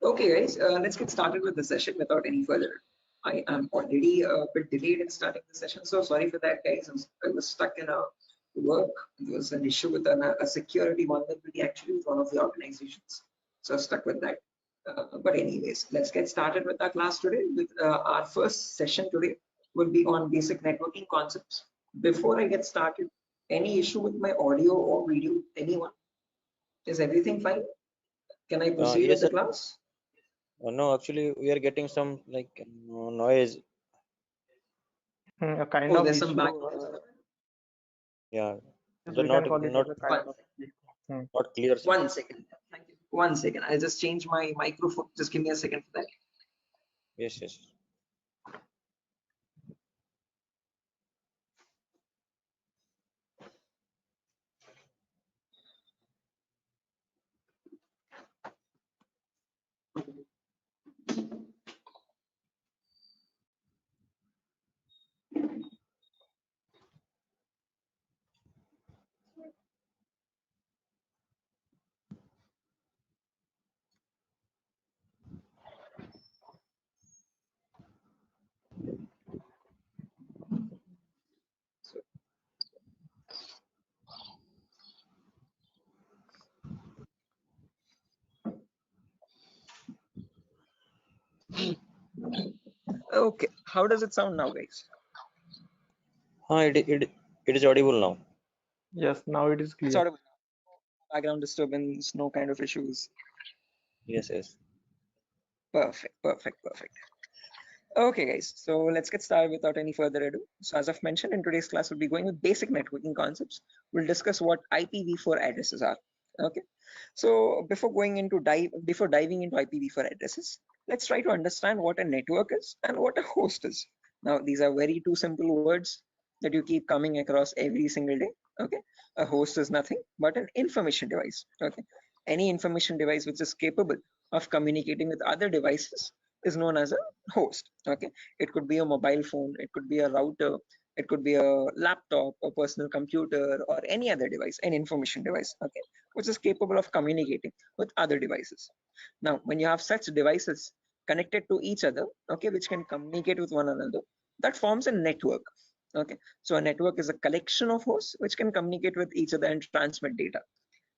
Okay, guys, let's get started with the session without any further. I am already a bit delayed in starting the session, so sorry for that, guys. I was stuck in a work. There was an issue with a security vulnerability actually with one of the organizations, so stuck with that. But anyways, let's get started with our class today. With our first session today will be on basic networking concepts. Before I get started, any issue with my audio or video? Anyone? Is everything fine? Can I proceed Yes, with the sir. class? No, actually, we are getting some like noise. A kind Oh, of there's some issue. background. Yeah, Yes, the we can call it not as a kind of issue. not clear sound. 1 second. Thank you. 1 second. I'll just change my microphone. Just give me a second for that. Yes, yes. Okay. How does it sound now, guys? It is audible now. Yes, now it is clear. Sort of background disturbance, no kind of issues. Yes, yes. Perfect, perfect, perfect. Okay, guys, so let's get started without any further ado. So as I've mentioned, in today's class, we'll be going with basic networking concepts. We'll discuss what IPv4 addresses are. Okay, so before diving into IPv4 addresses, let's try to understand what a network is and what a host is. Now, these are very two simple words that you keep coming across every single day. Okay, a host is nothing but an information device. Okay, any information device which is capable of communicating with other devices is known as a host. Okay, it could be a mobile phone, it could be a router, it could be a laptop, a personal computer, or any other device, an information device, okay, which is capable of communicating with other devices. Now, when you have such devices connected to each other, okay, which can communicate with one another, that forms a network. Okay, so a network is a collection of hosts which can communicate with each other and transmit data.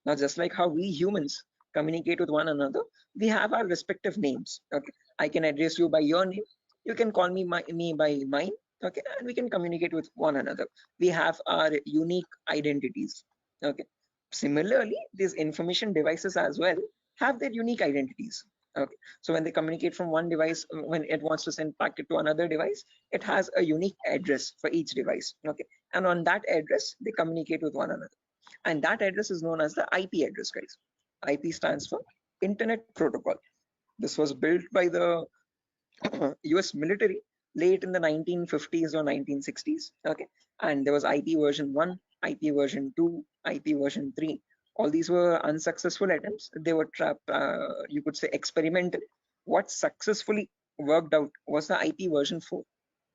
Now, just like how we humans communicate with one another, we have our respective names. Okay, I can address you by your name. You can call me by mine, okay, and we can communicate with one another. We have our unique identities, okay. Similarly, these information devices as well have their unique identities, okay. So when they communicate from one device, when it wants to send packet to another device, it has a unique address for each device, okay, and on that address they communicate with one another, and that address is known as the IP address, guys. IP stands for Internet Protocol. This was built by the US military late in the 1950s or 1960s, okay, and there was IP version 1, IP version 2, IP version 3. All these were unsuccessful attempts. They were you could say experimental. What successfully worked out was the IP version 4,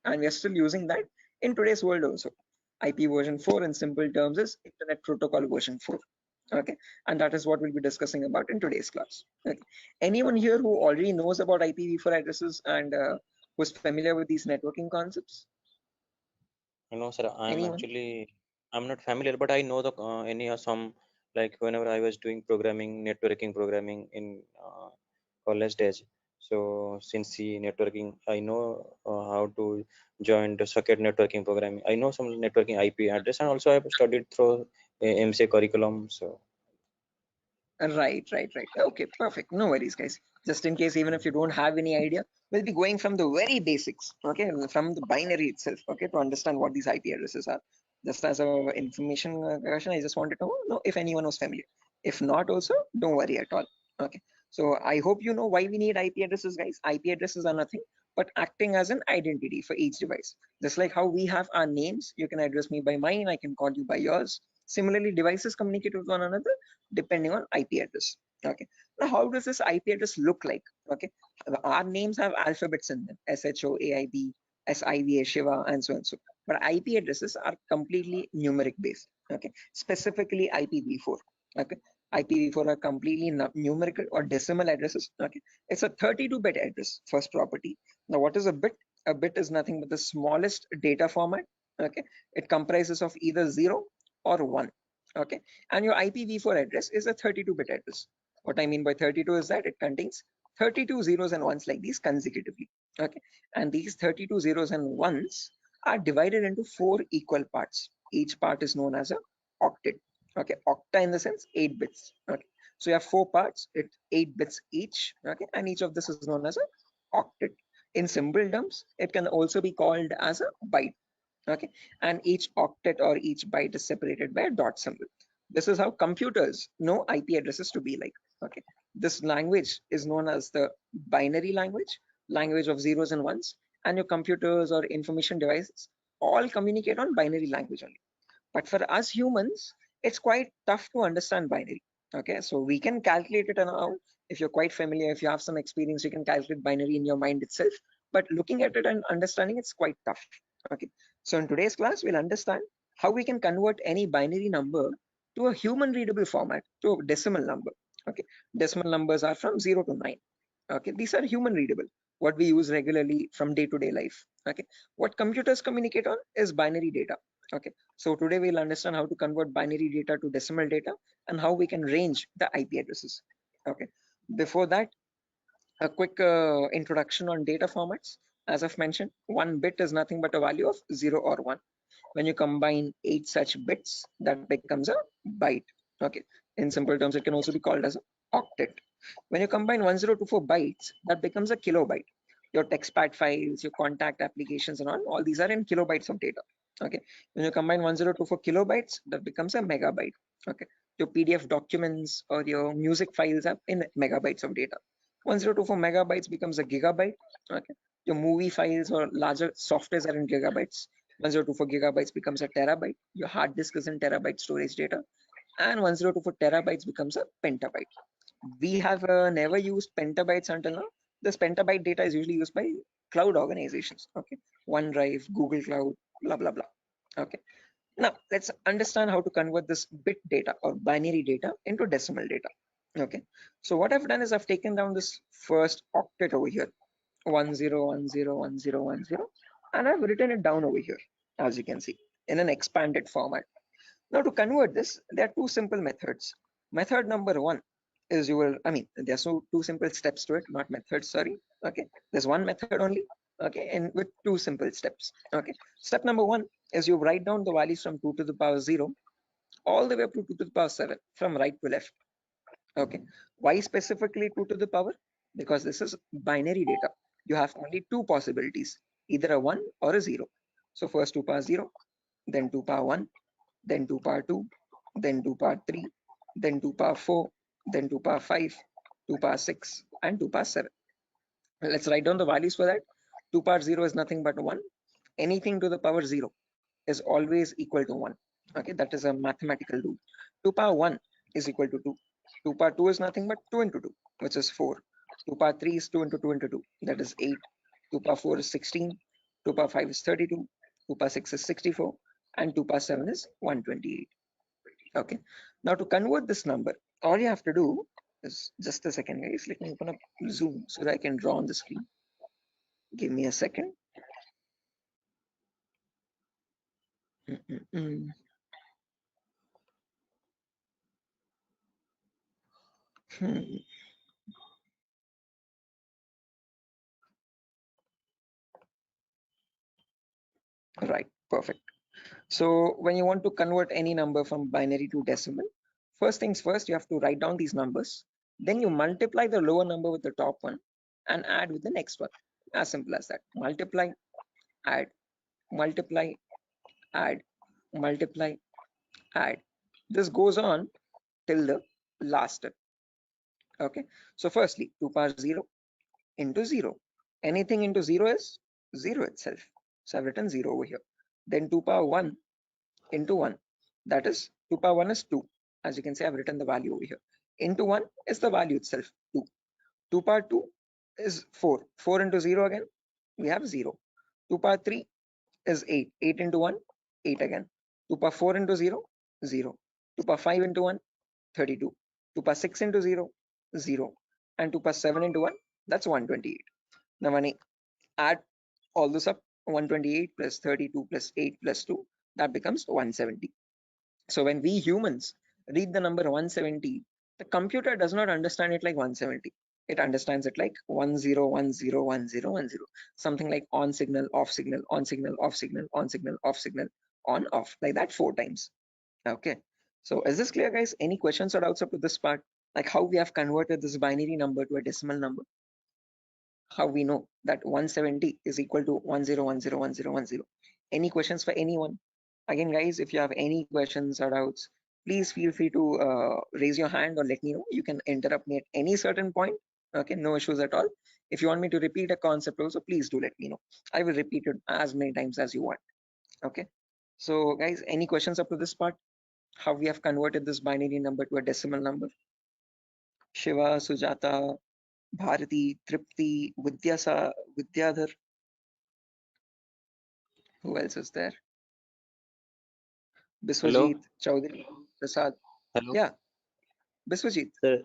and we are still using that in today's world also. IP version 4 in simple terms is Internet Protocol version 4, okay, and that is what we'll be discussing about in today's class, okay. Anyone here who already knows about IPv4 addresses and who's familiar with these networking concepts? No, sir. Anyone? I'm not familiar, but I know the any some, like whenever I was doing programming, networking programming in college days. So since the networking, I know how to join the socket networking programming. I know some networking IP address, and also I've studied through MCA curriculum. So Right. Okay, perfect. No worries, guys. Just in case, even if you don't have any idea, we'll be going from the very basics, okay, from the binary itself, okay, to understand what these IP addresses are. Just as a information question, I just wanted to know if anyone was familiar. If not, also don't worry at all. Okay. So I hope you know why we need IP addresses, guys. IP addresses are nothing but acting as an identity for each device. Just like how we have our names, you can address me by mine, I can call you by yours. Similarly, devices communicate with one another depending on IP address. Okay. Now, how does this IP address look like? Okay. Our names have alphabets in them: SHOAIB, SIVA, Shiva, and so on. So, but IP addresses are completely numeric based. Okay. Specifically IPv4. Okay. IPv4 are completely numerical or decimal addresses. Okay. It's a 32-bit address, first property. Now, what is a bit? A bit is nothing but the smallest data format. Okay. It comprises of either 0 or 1. Okay, and your IPv4 address is a 32-bit address. What I mean by 32 is that it contains 32 zeros and ones like these consecutively. Okay, and these 32 zeros and ones are divided into 4 equal parts. Each part is known as a octet. Okay, octa in the sense 8 bits. Okay, so you have 4 parts, it's 8 bits each. Okay, and each of this is known as a octet. In simple terms, it can also be called as a byte. Okay, and each octet or each byte is separated by a dot symbol. This is how computers know IP addresses to be like. Okay, this language is known as the binary language of zeros and ones, and your computers or information devices all communicate on binary language only. But for us humans, it's quite tough to understand binary. Okay, so we can calculate it now. If you're quite familiar, if you have some experience, you can calculate binary in your mind itself. But looking at it and understanding it's quite tough. Okay, so in today's class, we'll understand how we can convert any binary number to a human readable format, to a decimal number. Okay, decimal numbers are from 0 to 9. Okay, these are human readable, what we use regularly from day-to-day life. Okay, what computers communicate on is binary data. Okay, so today we'll understand how to convert binary data to decimal data and how we can range the IP addresses. Okay, before that, a quick introduction on data formats. As I've mentioned, 1 bit is nothing but a value of 0 or 1. When you combine 8 such bits, that becomes a byte. Okay, in simple terms, it can also be called as an octet. When you combine 1024 bytes, that becomes a kilobyte. Your textpad files, your contact applications and all these are in kilobytes of data. Okay, when you combine 1024 kilobytes, that becomes a megabyte. Okay, your PDF documents or your music files are in megabytes of data. 1024 megabytes becomes a gigabyte. Okay, your movie files or larger softwares are in gigabytes. 1024 gigabytes becomes a terabyte. Your hard disk is in terabyte storage data, and 1024 terabytes becomes a petabyte. We have never used petabytes until now. This petabyte data is usually used by cloud organizations. Okay, OneDrive, Google Cloud, blah blah blah. Okay, now let's understand how to convert this bit data or binary data into decimal data. Okay, so what I've done is I've taken down this first octet over here, 10101010, and I've written it down over here, as you can see, in an expanded format. Now to convert this, there are 2 simple methods. Method number 1 is there's two simple steps to it, not methods, sorry. Okay, there's one method only. okay, and with two simple steps. Okay, step number one is you write down the values from 2 to the power 0 all the way up to 2 to the power 7 from right to left. Okay, why specifically 2 to the power? Because this is binary data. You have only two possibilities, either a 1 or a 0. So first 2 power 0, then 2 power 1, then 2 power 2, then 2 power 3, then 2 power 4, then 2 power 5, 2 power 6, and 2 power 7. Let's write down the values for that. 2 power 0 is nothing but 1. Anything to the power 0 is always equal to 1. Okay, that is a mathematical rule. 2 power 1 is equal to 2. 2 power 2 is nothing but 2 into 2, which is 4. 2 power 3 is 2 into 2 into 2, that is 8. 2 power 4 is 16. 2 power 5 is 32. 2 power 6 is 64. And 2 power 7 is 128. Okay, now to convert this number, all you have to do is, just a second guys, let me open up Zoom so that I can draw on the screen. Give me a second. Right, perfect. So when you want to convert any number from binary to decimal, first things first, you have to write down these numbers. Then you multiply the lower number with the top one and add with the next one. As simple as that. Multiply, add, multiply, add, multiply, add. This goes on till the last step. Okay. So firstly, 2 power 0 into 0. Anything into 0 is 0 itself. So I've written 0 over here. Then 2 power 1 into 1. That is 2 power 1 is 2. As you can see, I've written the value over here. Into 1 is the value itself, 2. 2 power 2 is 4. 4 into 0 again, we have 0. 2 power 3 is 8. 8 into 1, 8 again. 2 power 4 into 0, 0. 2 power 5 into 1, 32. 2 power 6 into 0, 0. And 2 power 7 into 1, that's 128. Now when I add all this up, 128 plus 32 plus 8 plus 2, that becomes 170. So when we humans read the number 170, the computer does not understand it like 170. It understands it like 10101010, something like on signal, off signal, on signal, off signal, on signal, off signal, on, off, like that 4 times. Okay. So is this clear, guys? Any questions or doubts up to this part? Like how we have converted this binary number to a decimal number? How we know that 170 is equal to 10101010? Any questions for anyone? Again, guys, if you have any questions or doubts, please feel free to raise your hand or let me know. You can interrupt me at any certain point. Okay, no issues at all. If you want me to repeat a concept also, please do let me know. I will repeat it as many times as you want. Okay. So guys, any questions up to this part? How we have converted this binary number to a decimal number? Shiva, Sujata, Bharati, Tripti, Vidyadhar. Who else is there? Hello. Biswajit, Chaudhary, Prasad. Hello. Yeah, Biswajit. Sir,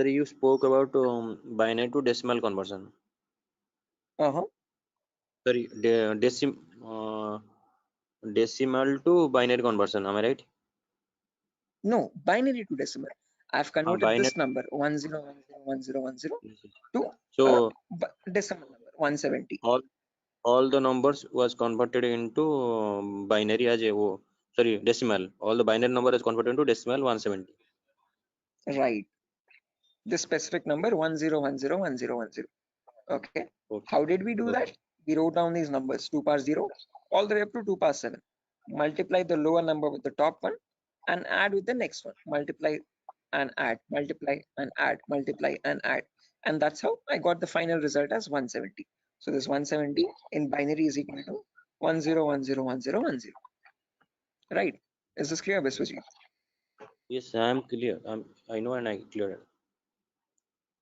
you spoke about binary to decimal conversion. Sorry, decimal to binary conversion. Am I right? No, binary to decimal. I've converted Binary. this number 10101010 to So decimal number 170. all the numbers was converted into binary as a decimal. All the binary number is converted into decimal 170. Right. This specific number 10101010. Okay. How did we do that? We wrote down these numbers 2 power 0 all the way up to 2 power 7. Multiply the lower number with the top one and add with the next one. Multiply and add, multiply and add, multiply and add. And that's how I got the final result as 170. So this 170 in binary is equal to 10101010. Right. Is this clear, Biswajit? Yes, I am clear. I know and I clear it.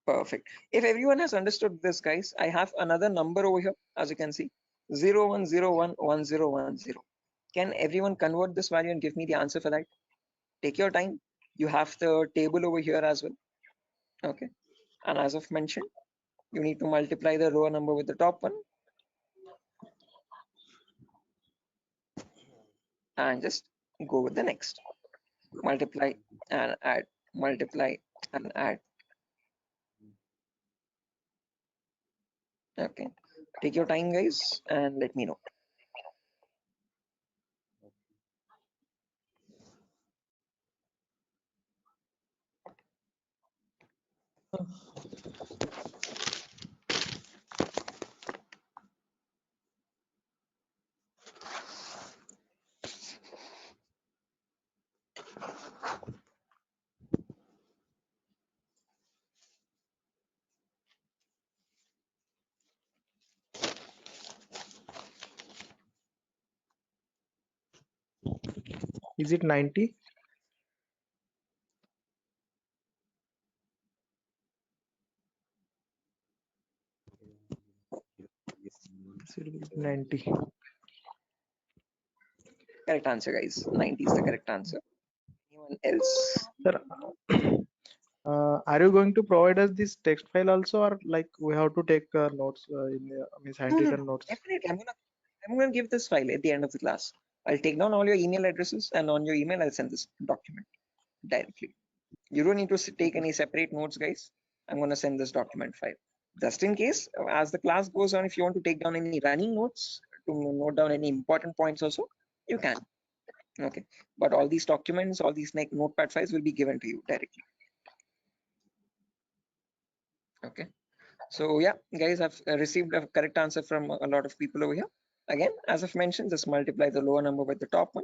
Perfect. If everyone has understood this, guys, I have another number over here, as you can see, 01011010. Can everyone convert this value and give me the answer for that? Take your time. You have the table over here as well. Okay. And as I've mentioned, you need to multiply the lower number with the top one. And just go with the next. Multiply and add, multiply and add. Okay. Take your time, guys, and let me know. Is it 90? Should be 90. Correct answer, guys. 90 is the correct answer. Anyone else? Sir, are you going to provide us this text file also, or like we have to take notes means No, handwritten notes? definitely. I'm gonna give this file at the end of the class. I'll take down all your email addresses, and on your email, I'll send this document directly. You don't need to take any separate notes, guys. I'm gonna send this document file. Just in case, as the class goes on, if you want to take down any running notes to note down any important points also, you can. Okay, but all these documents, all these notepad files will be given to you directly. Okay, so yeah, guys, I've received a correct answer from a lot of people over here. Again, as I've mentioned, just multiply the lower number with the top one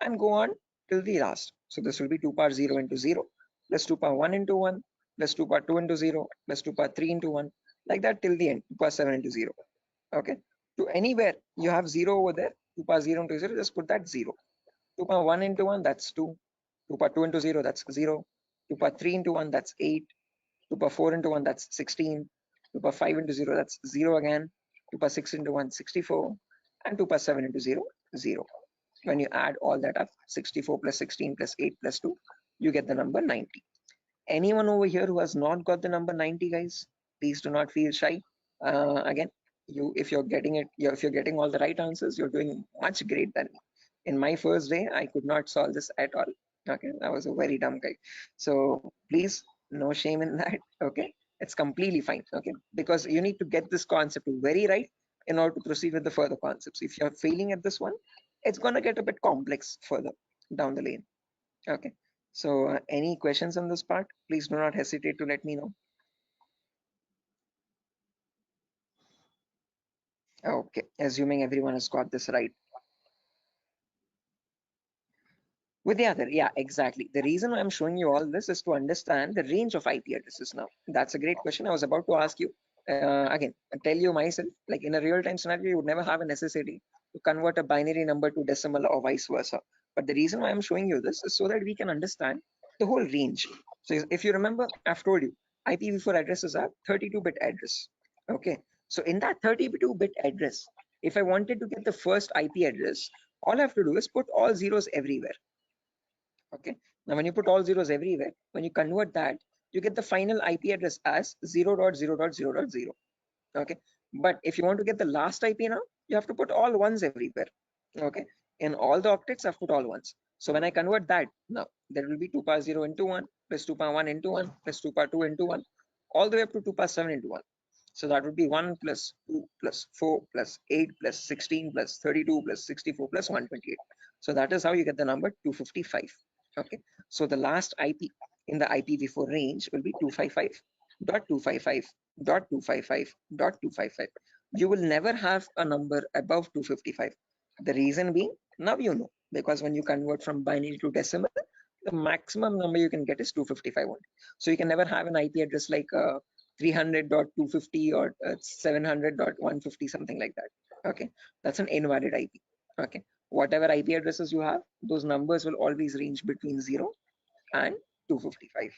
and go on till the last. So this will be 2 power 0 into 0 plus 2 power 1 into 1 plus 2 power 2 into 0 plus 2 power 3 into 1, like that till the end, 2 power 7 into 0. Okay, to anywhere you have 0 over there, 2 power 0 into 0, just put that 0. 2 power 1 into 1, that's 2. 2 power 2 into 0, that's 0. 2 power 3 into 1, that's 8. 2 power 4 into 1, that's 16. 2 power 5 into 0, that's 0 again. 2 power 6 into 1, 64. And 2 power 7 into 0, 0. When you add all that up, 64 plus 16 plus 8 plus 2, you get the number 90. Anyone over here who has not got the number 90, guys, please do not feel shy. Again, if you're getting all the right answers, you're doing much great than me. In my first day, I could not solve this at all. Okay, I was a very dumb guy. So please, no shame in that. Okay, it's completely fine. Okay, because you need to get this concept very right in order to proceed with the further concepts. If you're failing at this one, it's gonna get a bit complex further down the lane. Okay, so any questions on this part, please do not hesitate to let me know. Okay, assuming everyone has got this right. With the other, yeah, exactly. The reason I'm showing you all this is to understand the range of IP addresses now. That's a great question. I was about to ask you. Again, I tell you myself, like in a real-time scenario, you would never have a necessity to convert a binary number to decimal or vice versa. But the reason why I'm showing you this is so that we can understand the whole range. So if you remember, I've told you, IPv4 addresses are 32-bit address. Okay, so in that 32-bit address, if I wanted to get the first IP address, all I have to do is put all zeros everywhere. Okay, now when you put all zeros everywhere, when you convert that, you get the final IP address as 0.0.0.0. Okay, but if you want to get the last IP now, you have to put all ones everywhere. Okay, in all the octets, I've put all ones. So when I convert that, now there will be 2 power 0 into 1 plus 2 power 1 into 1 plus 2 power 2 into 1 all the way up to 2 power 7 into 1. So that would be 1 plus 2 plus 4 plus 8 plus 16 plus 32 plus 64 plus 128. So that is how you get the number 255. Okay, so the last IP in the IPv4 range will be 255.255.255.255. You will never have a number above 255. The reason being, now you know, because when you convert from binary to decimal, the maximum number you can get is 255 only. So you can never have an IP address like 300.250 or 700.150, something like that. Okay, that's an invalid IP. Okay, whatever IP addresses you have, those numbers will always range between 0 and 255.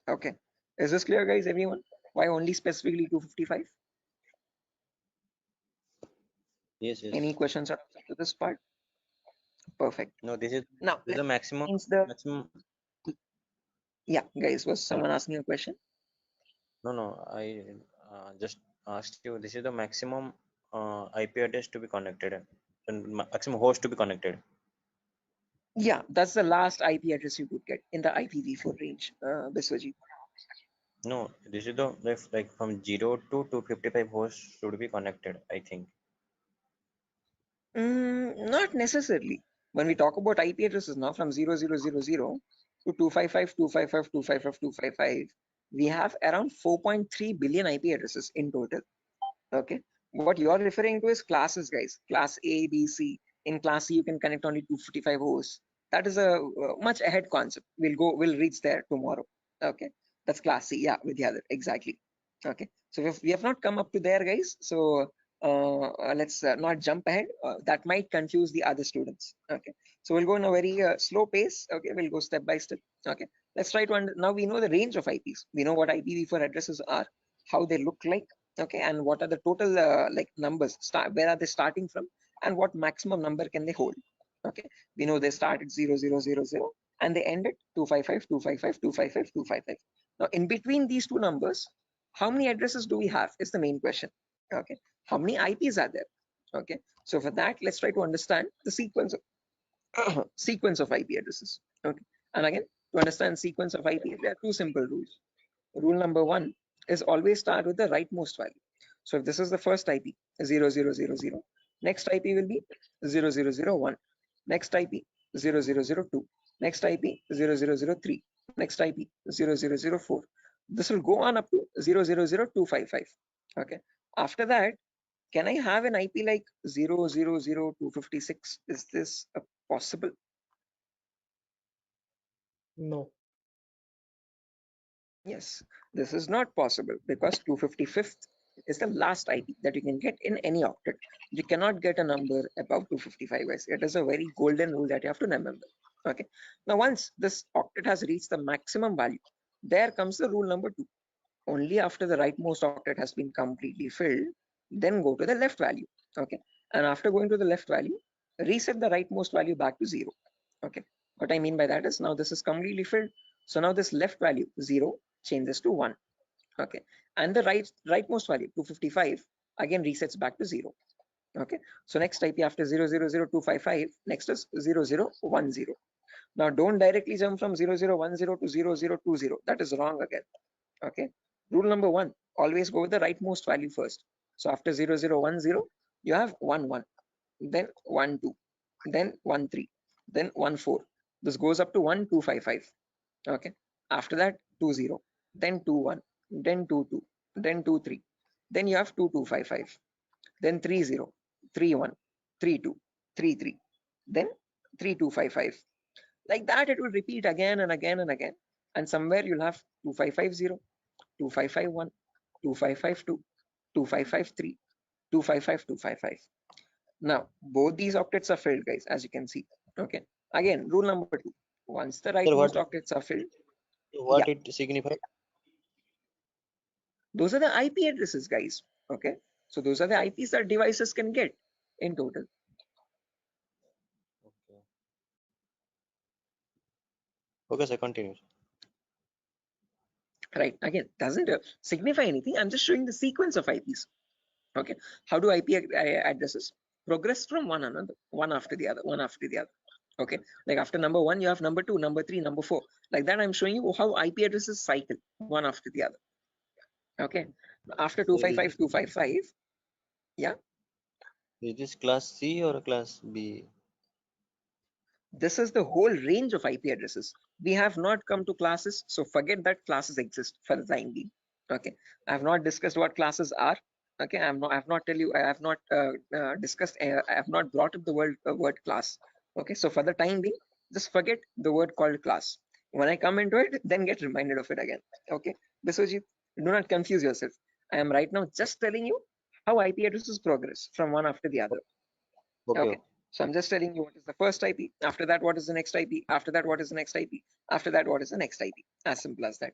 Okay, is this clear, guys? Everyone, why only specifically 255? Yes, yes. Any questions to this part? Perfect. No, this is Now the maximum. Maximum. Yeah, guys, was Hello. someone asking a question? No, I just asked you. This is the maximum IP address to be connected, and maximum host to be connected. Yeah, that's the last IP address you could get in the IPv4 range, Biswajit. No, this is the like from 0 to 255 hosts should be connected, I think. Not necessarily. When we talk about IP addresses now from 0000 to 255, 255, 255, 255, we have around 4.3 billion IP addresses in total. Okay. What you're referring to is classes, guys. Class A, B, C. In class C, you can connect only 255 hosts. That is a much ahead concept. We'll reach there tomorrow. Okay. That's class C. Yeah, with the other. Exactly. Okay. So we have not come up to there, guys. So let's not jump ahead. That might confuse the other students. Okay. So we'll go in a very slow pace. Okay. We'll go step by step. Okay. Let's try to now we know the range of IPs. We know what IPv4 addresses are, how they look like. Okay, and what are the total like numbers, where are they starting from, and what maximum number can they hold. Okay, we know they start at 0000 and they end at 255, 255, 255, 255. Now in between these two numbers, how many addresses do we have is the main question. Okay, how many IPs are there? Okay, so for that, let's try to understand the sequence of sequence of IP addresses. Okay, and again, to understand sequence of IP, there are two simple rules. Rule number one is always start with the rightmost value. So if this is the first IP, 0000, next IP will be 0001, next IP 0002, next IP 0003, next IP 0004. This will go on up to 000255. Okay. After that, can I have an IP like 000256? Is this possible? No. Yes, this is not possible because 255th is the last IP that you can get in any octet. You cannot get a number above 255, guys. It is a very golden rule that you have to remember. Okay. Now, once this octet has reached the maximum value, there comes the rule number two. Only after the rightmost octet has been completely filled, then go to the left value. Okay. And after going to the left value, reset the rightmost value back to 0. Okay. What I mean by that is now this is completely filled. So now this left value 0 changes to 1. Okay. And the rightmost value 255 again resets back to 0. Okay. So next IP after 000255, next is 0010. Now don't directly jump from 0010 to 0020. That is wrong again. Okay. Rule number one, always go with the rightmost value first. So after 0010, you have 11, then 12, then 13, then 14. This goes up to 1255. Okay. After that, 20, then 21, then 22, then 23. Then you have 2255, then 30, 31, 32, 33, then 3255. Like that, it will repeat again and again and again. And somewhere you'll have 2550, 2551, 2552, 2553, 255255. Now, both these octets are filled, guys, as you can see. Okay. Again, rule number two. Once the Sir, rightmost octets are filled, what yeah, it signifies? those are the IP addresses, guys. Okay. So those are the IPs that devices can get in total. Okay. Okay, sir, continue. Right. Again, doesn't signify anything. I'm just showing the sequence of IPs. Okay. How do IP addresses progress from one another, one after the other, one after the other? Okay. Like after number one, you have number two, number three, number four. Like that, I'm showing you how IP addresses cycle one after the other. Okay. After 255, 255. Yeah. Is this class C or class B? This is the whole range of IP addresses. We have not come to classes, so forget that classes exist for the time being. Okay, I have not discussed what classes are. Okay, I have not discussed. I have not brought up the word class. Okay, so for the time being, just forget the word called class. When I come into it, then get reminded of it again. Okay, Biswajit, do not confuse yourself. I am right now just telling you how IP addresses progress from one after the other. Okay. So I'm just telling you what is the first IP. After that, what is the next IP? After that, what is the next IP? After that, what is the next IP? As simple as that.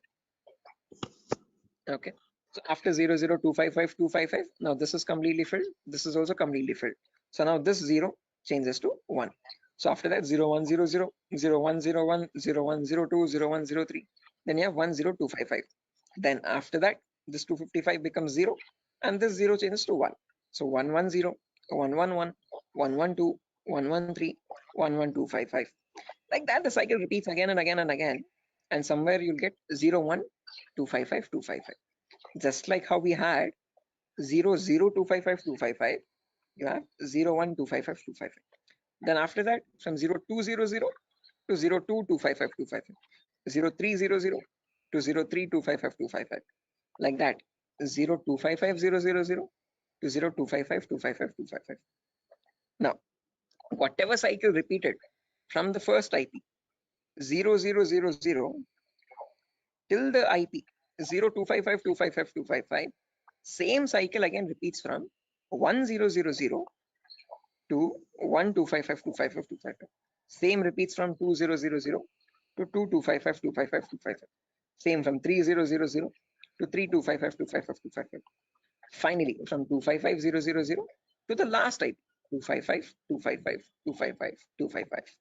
Okay. So after 00255, now this is completely filled. This is also completely filled. So now this 0 changes to 1. So after that, 0100, 0101, 0102, 0103. Then you have 10255. Then after that, this 255 becomes 0 and this 0 changes to 1. So 110, 111, 112, 113, 11255. Like that, the cycle repeats again and again and again. And somewhere you'll get 01 255, 255. Just like how we had 0, 0, 255, 255, you have 0, 1, 255, 255. Then after that, from 0, 2, 0, 0 to 0, 2, 255, 255. 0, 3, 0, 0 to 0, 3, 255, 255. Like that. 0, 255, 0, 0, 0 to 0, 255, 255, 255. Now, whatever cycle repeated from the first IP 0, 0, 0, 0 till the IP 0, 255, 255, 255, same cycle again repeats from 1, 0, 0, 0 to 1, 255, 255, 255. Same repeats from 2, 0, 0, 0 to 2, 255, 255, 255. Same from 3, 0, 0, 0 to 3, 255, 255, 255. Finally, from 255, 0, 0, 0 to the last IP 255, 255, 255, 255.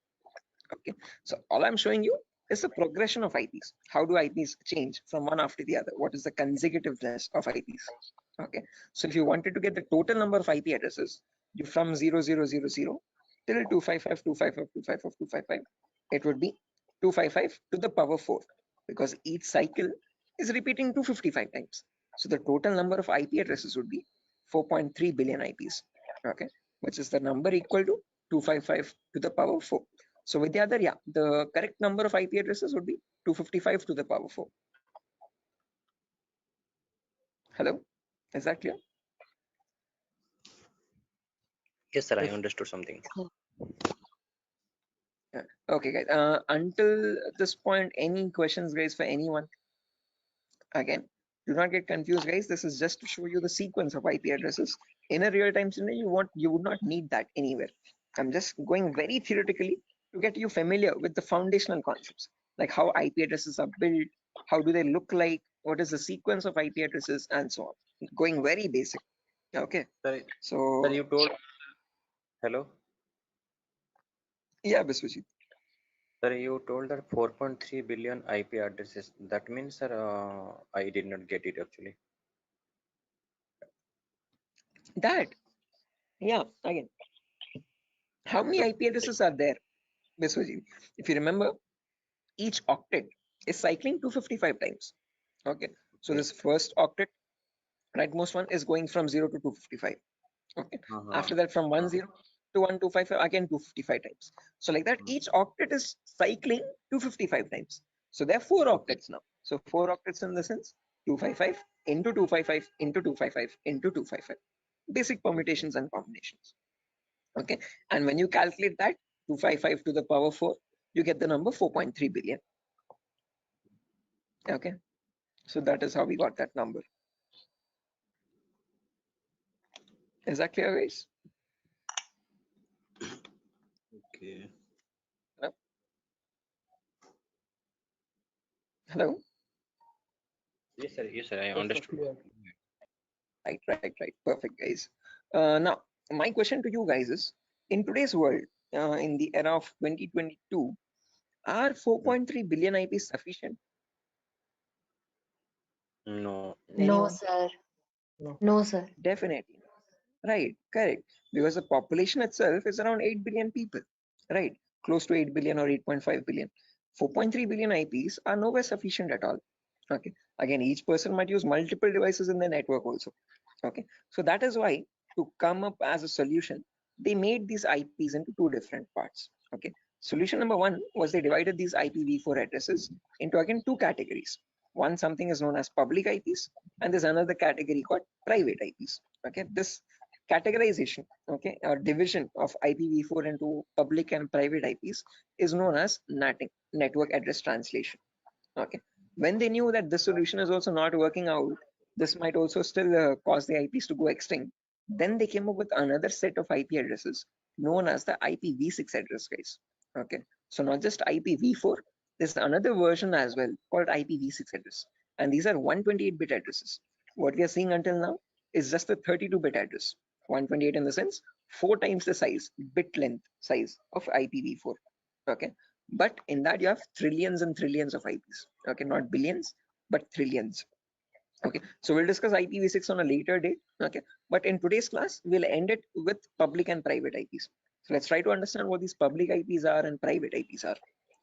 Okay, so all I'm showing you is the progression of IPs. How do IPs change from one after the other? What is the consecutiveness of IPs? Okay, so if you wanted to get the total number of IP addresses, you from 0000 till 255, 255, 255, 255, it would be 255 to the power 4 because each cycle is repeating 255 times. So the total number of IP addresses would be 4.3 billion IPs. Okay, which is the number equal to 255 to the power 4. So with the other, yeah, the correct number of IP addresses would be 255 to the power 4. Hello, is that clear? Yes, sir. I understood something. Yeah. Okay, guys. Until this point, any questions, guys, for anyone? Again, do not get confused, guys. This is just to show you the sequence of IP addresses. In a real-time scenario, you would not need that anywhere. I'm just going very theoretically to get you familiar with the foundational concepts, like how IP addresses are built, how do they look like, what is the sequence of IP addresses, and so on. Going very basic. Okay. Sir, So, sir, you told. Hello. yeah, Biswajit. Sir, you told that 4.3 billion IP addresses. That means, sir, I did not get it actually. That, yeah, again, how many IP addresses are there, Biswajit? If you remember, each octet is cycling 255 times. Okay, so this first octet, rightmost one, is going from 0 to 255. Okay, after that from 10 to 1255, again 255 times. So like that, each octet is cycling 255 times. So there are 4 octets now. So 4 octets in the sense 255 into 255 into 255 into 255. Basic permutations and combinations. Okay, and when you calculate that 255 to the power 4, you get the number 4.3 billion. Okay, so that is how we got that number. Is that clear, guys? Okay. Hello? Hello? Yes, sir. Yes, sir. I understood. Right. Perfect, guys. Now, my question to you guys is, in today's world, in the era of 2022, are 4.3 billion IPs sufficient? No. No, sir. No, sir. Definitely. Right, correct. Because the population itself is around 8 billion people, right? Close to 8 billion or 8.5 billion. 4.3 billion IPs are nowhere sufficient at all. Okay. Again, each person might use multiple devices in the network also. Okay. So that is why, to come up as a solution, they made these IPs into 2 different parts. Okay. Solution number 1 was they divided these IPv4 addresses into again 2 categories. One, something is known as public IPs, and there's another category called private IPs. Okay. This categorization, okay, or division of IPv4 into public and private IPs is known as NATing, network address translation. Okay, when they knew that this solution is also not working out, this might also still cause the IPs to go extinct, then they came up with another set of IP addresses known as the IPv6 address, guys. Okay, so not just IPv4, there's another version as well called IPv6 address, and these are 128-bit addresses. What we are seeing until now is just a 32-bit address. 128 in the sense 4 times the size, bit length size of IPv4. Okay, but in that you have trillions and trillions of IPs. Okay, not billions, but trillions. Okay, so we'll discuss IPv6 on a later date. Okay, but in today's class, we'll end it with public and private IPs. So let's try to understand what these public IPs are and private IPs are.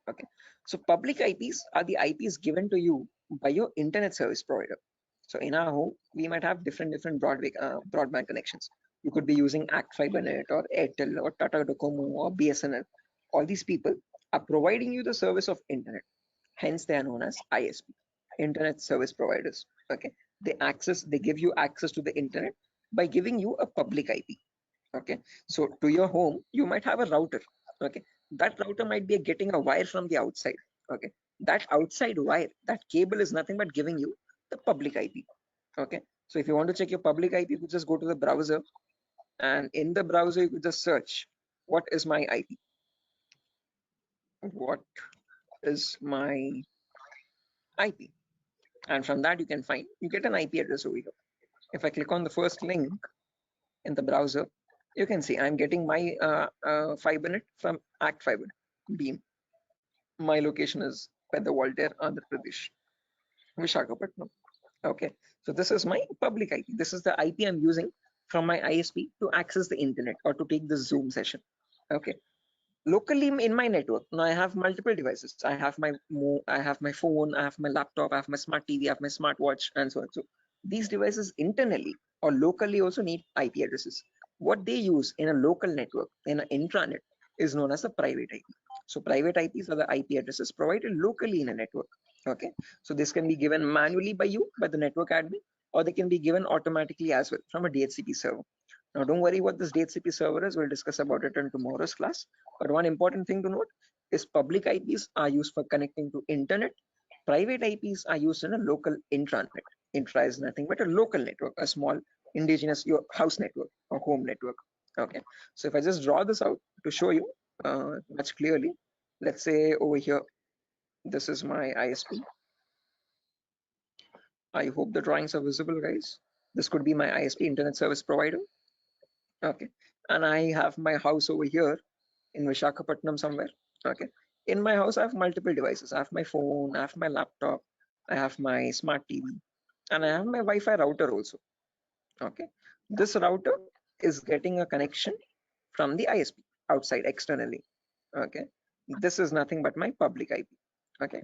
Okay, so public IPs are the IPs given to you by your internet service provider. So in our home, we might have different broadband connections. You could be using Act FiberNet or Airtel or Tata Docomo or BSNL. All these people are providing you the service of internet. Hence, they are known as ISP, internet service providers. Okay, they give you access to the internet by giving you a public IP. Okay, so to your home, you might have a router. Okay, that router might be getting a wire from the outside. Okay, that outside wire, that cable is nothing but giving you the public IP. Okay, so if you want to check your public IP, you could just go to the browser, and in the browser, you could just search, what is my IP? What is my IP? And from that, you get an IP address over here. If I click on the first link in the browser, you can see I'm getting my FiberNet from Act Fiber Beam. My location is Pedawalter, Andhra Pradesh, Vishakhapatnam. Okay, so this is my public IP. This is the IP I'm using from my ISP to access the internet or to take the Zoom session. Okay, locally in my network, now I have multiple devices. I have my phone, I have my laptop, I have my smart TV, I have my smartwatch, and so on. So these devices internally or locally also need IP addresses. What they use in a local network, in an intranet, is known as a private IP. So private IPs are the IP addresses provided locally in a network. Okay, so this can be given manually by you, by the network admin, or they can be given automatically as well from a DHCP server. Now, don't worry what this DHCP server is. We'll discuss about it in tomorrow's class. But one important thing to note is public IPs are used for connecting to internet. Private IPs are used in a local intranet. Intra is nothing but a local network, a small indigenous your house network or home network. Okay. So if I just draw this out to show you much clearly, let's say over here, this is my ISP. I hope the drawings are visible, guys. This could be my ISP, internet service provider. Okay, and I have my house over here in Vishakhapatnam somewhere. Okay, in my house I have multiple devices. I have my phone, I have my laptop, I have my smart TV, and I have my Wi-Fi router also. Okay, this router is getting a connection from the ISP outside externally. Okay, this is nothing but my public IP. Okay,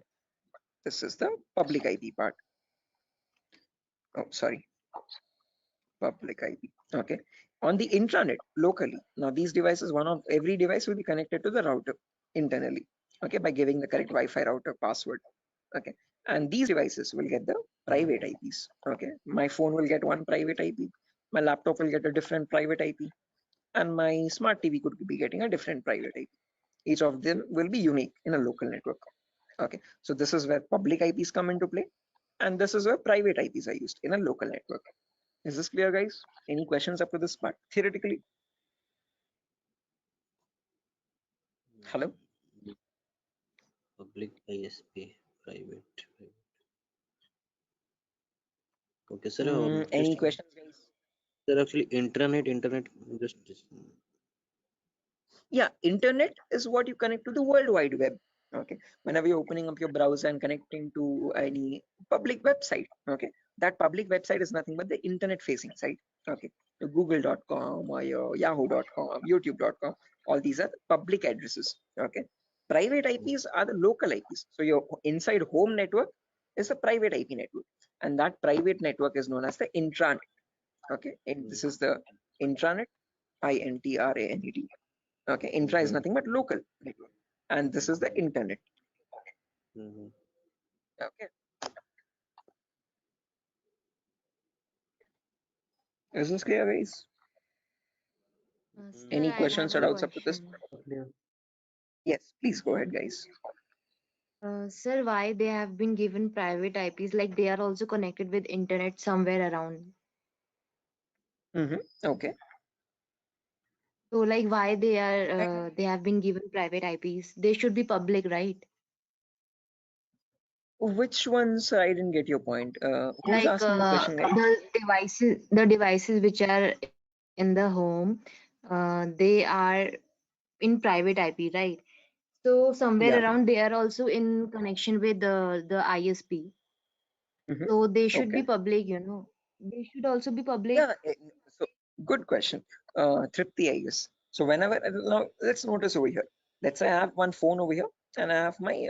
this is the public IP part. Oh, sorry, public IP. Okay, on the intranet locally. Now these devices, every device will be connected to the router internally. Okay, by giving the correct Wi-Fi router password. Okay, and these devices will get the private IPs. Okay, my phone will get one private IP, my laptop will get a different private IP, and my smart TV could be getting a different private IP. Each of them will be unique in a local network. Okay, so this is where public IPs come into play, and this is where private IPs are used in a local network. Is this clear, guys? Any questions up to this part theoretically? Hello? Public ISP, private. Okay, sir. Any Just questions, guys? sir, actually, internet, just Yeah, internet is what you connect to the World Wide Web. Okay, whenever you're opening up your browser and connecting to any public website, okay, that public website is nothing but the internet facing site. Okay, your google.com or your yahoo.com, youtube.com, all these are public addresses. Okay, private IPs are the local IPs. So your inside home network is a private IP network, and that private network is known as the intranet. Okay, and this is the intranet, INTRANET. Okay, intra is nothing but local network, and this is the internet. Okay, is this clear, guys? Sir, Any I questions have or a doubts up to this? question. Yes, please go ahead, guys. Sir, why they have been given private IPs? Like they are also connected with internet somewhere around. Okay. So, like, why they have been given private IPs? They should be public, right? Which ones? I didn't get your point. Who's Like asking the question, guys? the devices which are in the home, they are in private IP, right? So somewhere Yeah. around they are also in connection with the ISP. So they should be Okay. public, They should also be public. Yeah. So good question, Tripti, I guess. So whenever now let's notice over here. Let's say I have one phone over here, and I have my